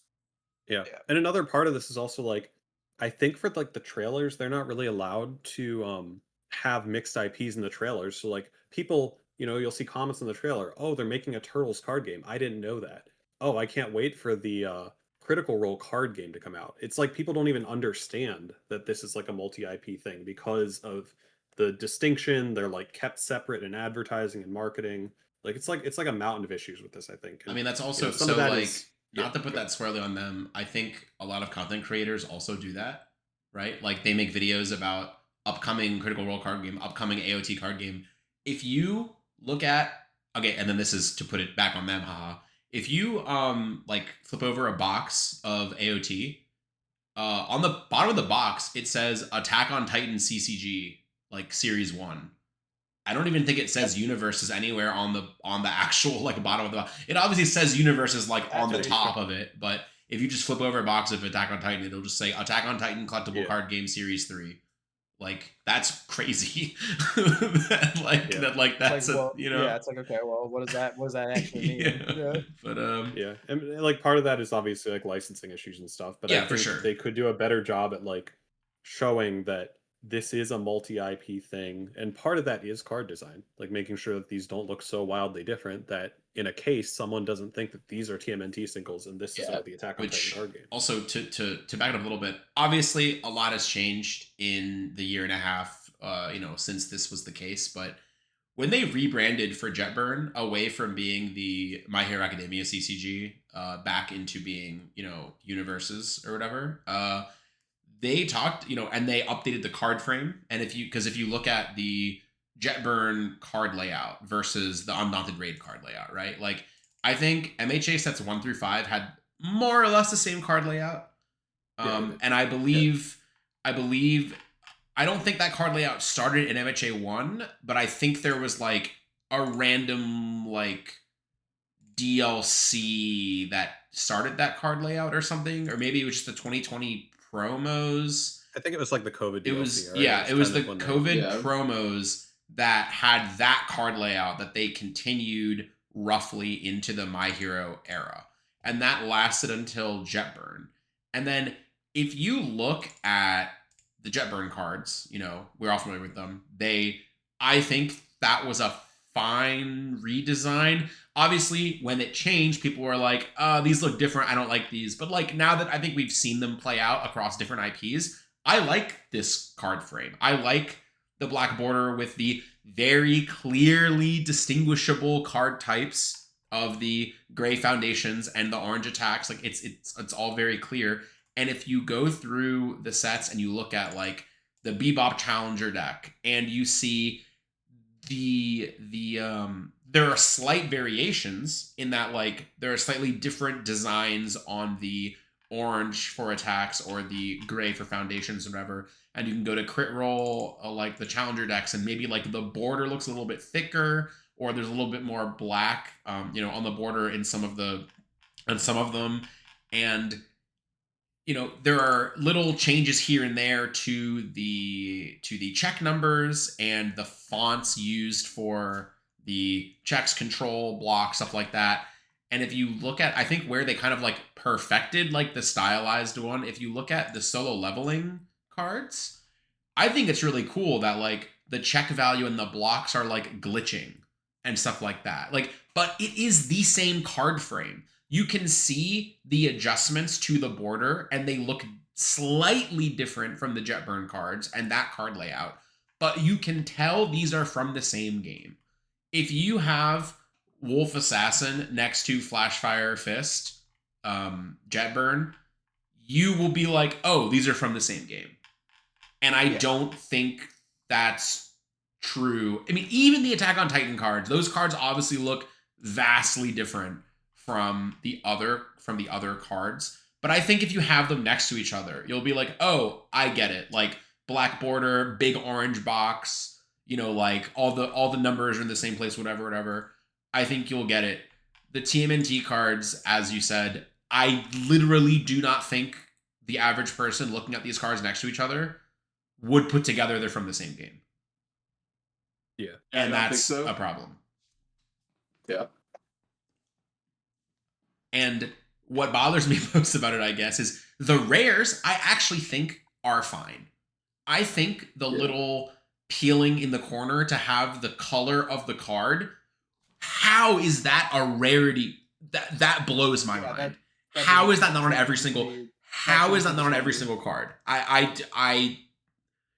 Yeah. And another part of this is also like, I think for like the trailers, they're not really allowed to have mixed IPs in the trailers. So like people, you'll see comments in the trailer, oh, they're making a Turtles card game. I didn't know that. Oh, I can't wait for the Critical Role card game to come out. It's like people don't even understand that this is like a multi-IP thing because of the distinction. They're like kept separate in advertising and marketing. Like it's like a mountain of issues with this, I think. And, I mean, that's also some of that like is, not to put that squarely on them. I think a lot of content creators also do that, right? Like they make videos about upcoming Critical Role card game, upcoming AOT card game. If you look at, okay, and then this is to put it back on them, haha. If you like flip over a box of AOT, on the bottom of the box it says Attack on Titan CCG, like Series 1. I don't even think it says Universes anywhere on the actual like bottom of the box. It obviously says Universes like on the top of it, but if you just flip over a box of Attack on Titan, it'll just say Attack on Titan collectible card game series 3. Like, that's crazy. That's it's a, well, yeah, it's like, okay, well, what does that actually mean? yeah. But yeah, and like part of that is obviously like licensing issues and stuff, but yeah, I for think sure. they could do a better job at like showing that this is a multi-IP thing, and part of that is card design, like making sure that these don't look so wildly different that in a case someone doesn't think that these are TMNT singles and this is all the Attack on Titan card game. Also, to back it up a little bit, obviously a lot has changed in the year and a half, since this was the case. But when they rebranded for Jetburn away from being the My Hero Academia CCG back into being universes or whatever, they talked, and they updated the card frame. And if you look at the Jetburn card layout versus the Undaunted Raid card layout, right? Like, I think MHA sets 1 through 5 had more or less the same card layout. And I believe, I don't think that card layout started in MHA 1, but I think there was like a random like DLC that started that card layout or something, or maybe it was just the 2020 promos. I think it was like the COVID DLC. It was, right? it was the COVID promos that had that card layout that they continued roughly into the My Hero era. And that lasted until Jetburn. And then if you look at the Jetburn cards, we're all familiar with them. I think that was a fine redesign. Obviously, when it changed, people were like, these look different. I don't like these. But like, now that I think we've seen them play out across different IPs, I like this card frame. I like the black border with the very clearly distinguishable card types of the gray foundations and the orange attacks. Like, it's all very clear. And if you go through the sets and you look at like the Bebop Challenger deck, and you see there are slight variations in that, like, there are slightly different designs on the orange for attacks or the gray for foundations or whatever. And you can go to crit roll like the Challenger decks, and maybe like the border looks a little bit thicker, or there's a little bit more black, on the border in some of them. And there are little changes here and there to the check numbers and the fonts used for the checks, control, block, stuff like that. And if you look at, I think where they kind of like perfected like the stylized one, if you look at the solo leveling cards, I think it's really cool that like the check value and the blocks are like glitching and stuff like that. Like, but it is the same card frame. You can see the adjustments to the border, and they look slightly different from the Jetburn cards and that card layout, but you can tell these are from the same game. If you have Wolf Assassin next to Flashfire Fist, Jetburn, you will be like, oh, these are from the same game. And I don't think that's true. I mean, even the Attack on Titan cards, those cards obviously look vastly different from the other cards. But I think if you have them next to each other, you'll be like, oh, I get it. Like, black border, big orange box, like all the numbers are in the same place, whatever. I think you'll get it. The TMNT cards, as you said, I literally do not think the average person looking at these cards next to each other would put together they're from the same game. Yeah. And that's a problem. Yeah. And what bothers me most about it, I guess, is the rares I actually think are fine. I think the little peeling in the corner to have the color of the card, how is that a rarity? That blows my mind. How is that not on every single? How is that not on every single card? I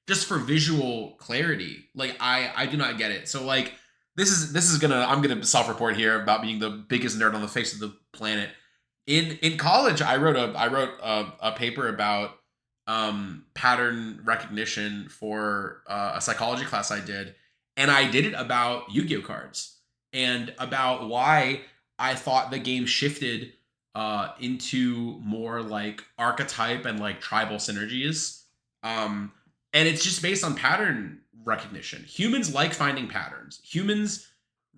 just for visual clarity, like I do not get it. So like this is I'm gonna self-report here about being the biggest nerd on the face of the planet. In college, I wrote a paper about pattern recognition for a psychology class I did, and I did it about Yu-Gi-Oh cards and about why I thought the game shifted into more like archetype and like tribal synergies. And it's just based on pattern recognition. Humans like finding patterns. Humans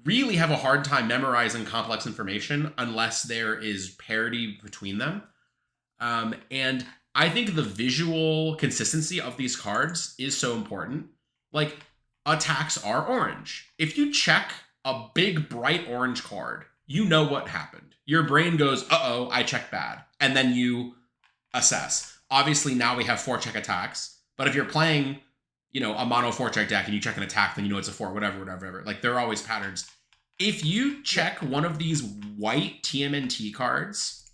really have a hard time memorizing complex information unless there is parity between them. And I think the visual consistency of these cards is so important. Like, attacks are orange. If you check a big bright orange card, you know what happened. Your brain goes, uh-oh, I checked bad. And then you assess. Obviously, now we have 4-check attacks. But if you're playing, a mono 4-check deck and you check an attack, then you know it's a 4, whatever. Like, there are always patterns. If you check one of these white TMNT cards,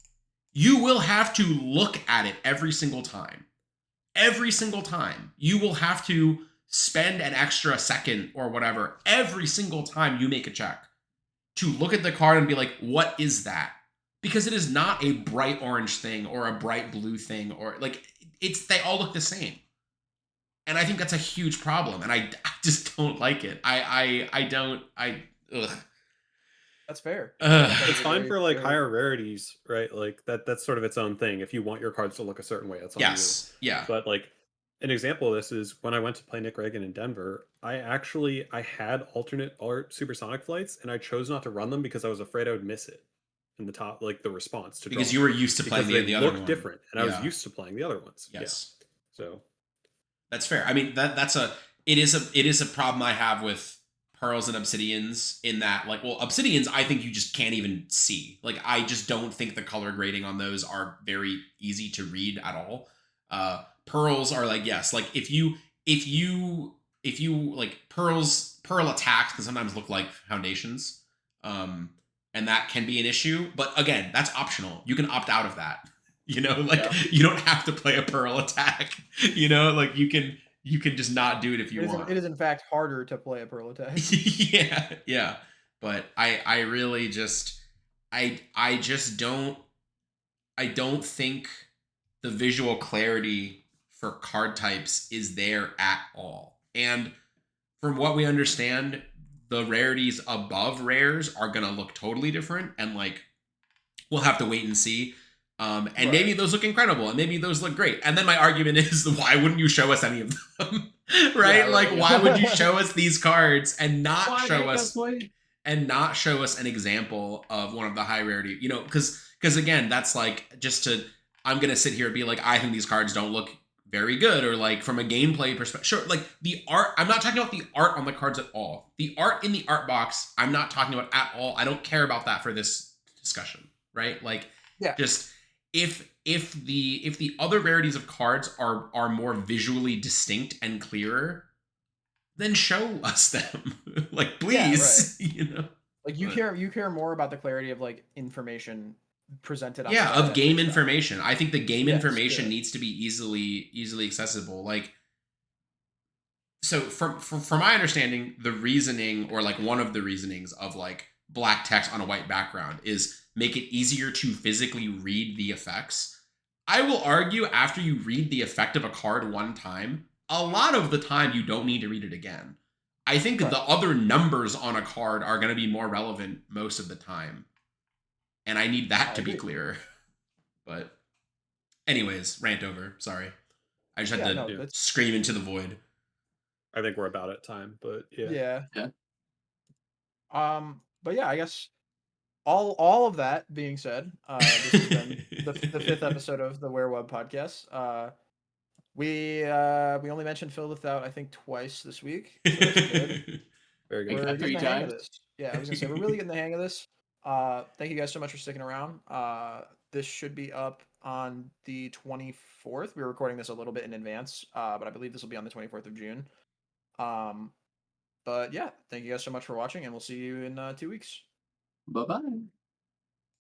you will have to look at it every single time. Every single time. You will have to spend an extra second or whatever every single time you make a check to look at the card and be like, what is that? Because it is not a bright orange thing or a bright blue thing, or like, they all look the same. And I think that's a huge problem. And I just don't like it. Ugh. That's fair. It's fine for like higher rarities, right? Like that's sort of its own thing. If you want your cards to look a certain way, that's on you. Yeah. But like an example of this is when I went to play Nick Reagan in Denver, I had alternate art supersonic flights, and I chose not to run them because I was afraid I would miss it in the top, like the response to because you were used to playing the other one. Different, and I was used to playing the other ones. Yes. Yeah. So that's fair. I mean, it is a problem I have with pearls and obsidians, in that, like, well, obsidians, I think you just can't even see. Like, I just don't think the color grading on those are very easy to read at all. Pearls are like, yes, like if you like pearl attacks can sometimes look like foundations, and that can be an issue. But again, that's optional. You can opt out of that. You don't have to play a pearl attack. Like you can just not do it if you want. It is in fact harder to play a pearl attack. Yeah. But I really just I don't think the visual clarity for card types is there at all. And from what we understand, the rarities above rares are gonna look totally different, and like we'll have to wait and see. And maybe those look incredible, and maybe those look great. And then my argument is, why wouldn't you show us any of them? Right? Why would you show us these cards and not show us an example of one of the high rarity? Because again, that's like I'm gonna sit here and be like, I think these cards don't look very good, or like from a gameplay perspective. Sure, like the art, I'm not talking about the art on the cards at all. The art in the art box, I'm not talking about at all. I don't care about that for this discussion, right? Like, just if the other rarities of cards are more visually distinct and clearer, then show us them. Like, please, Like you care more about the clarity of like information presented on of game information. I think the game information needs to be easily accessible. Like, so from my understanding, the reasoning, or like one of the reasonings of like black text on a white background, is make it easier to physically read the effects. I will argue, after you read the effect of a card one time, a lot of the time you don't need to read it again. I think the other numbers on a card are going to be more relevant most of the time. And I need that to be clearer. But anyways, rant over. Sorry. I just had to scream into the void. I think we're about at time, but yeah. But yeah, I guess all of that being said, this has been the 5th episode of the Wereweb podcast. We only mentioned Filled Without, I think, twice this week. So that's good. Very good. We're getting the hang of this. Yeah, I was gonna say we're really getting the hang of this. Thank you guys so much for sticking around. This should be up on the 24th. We're recording this a little bit in advance, but I believe this will be on the 24th of June. But yeah, thank you guys so much for watching, and we'll see you in 2 weeks. Bye-bye.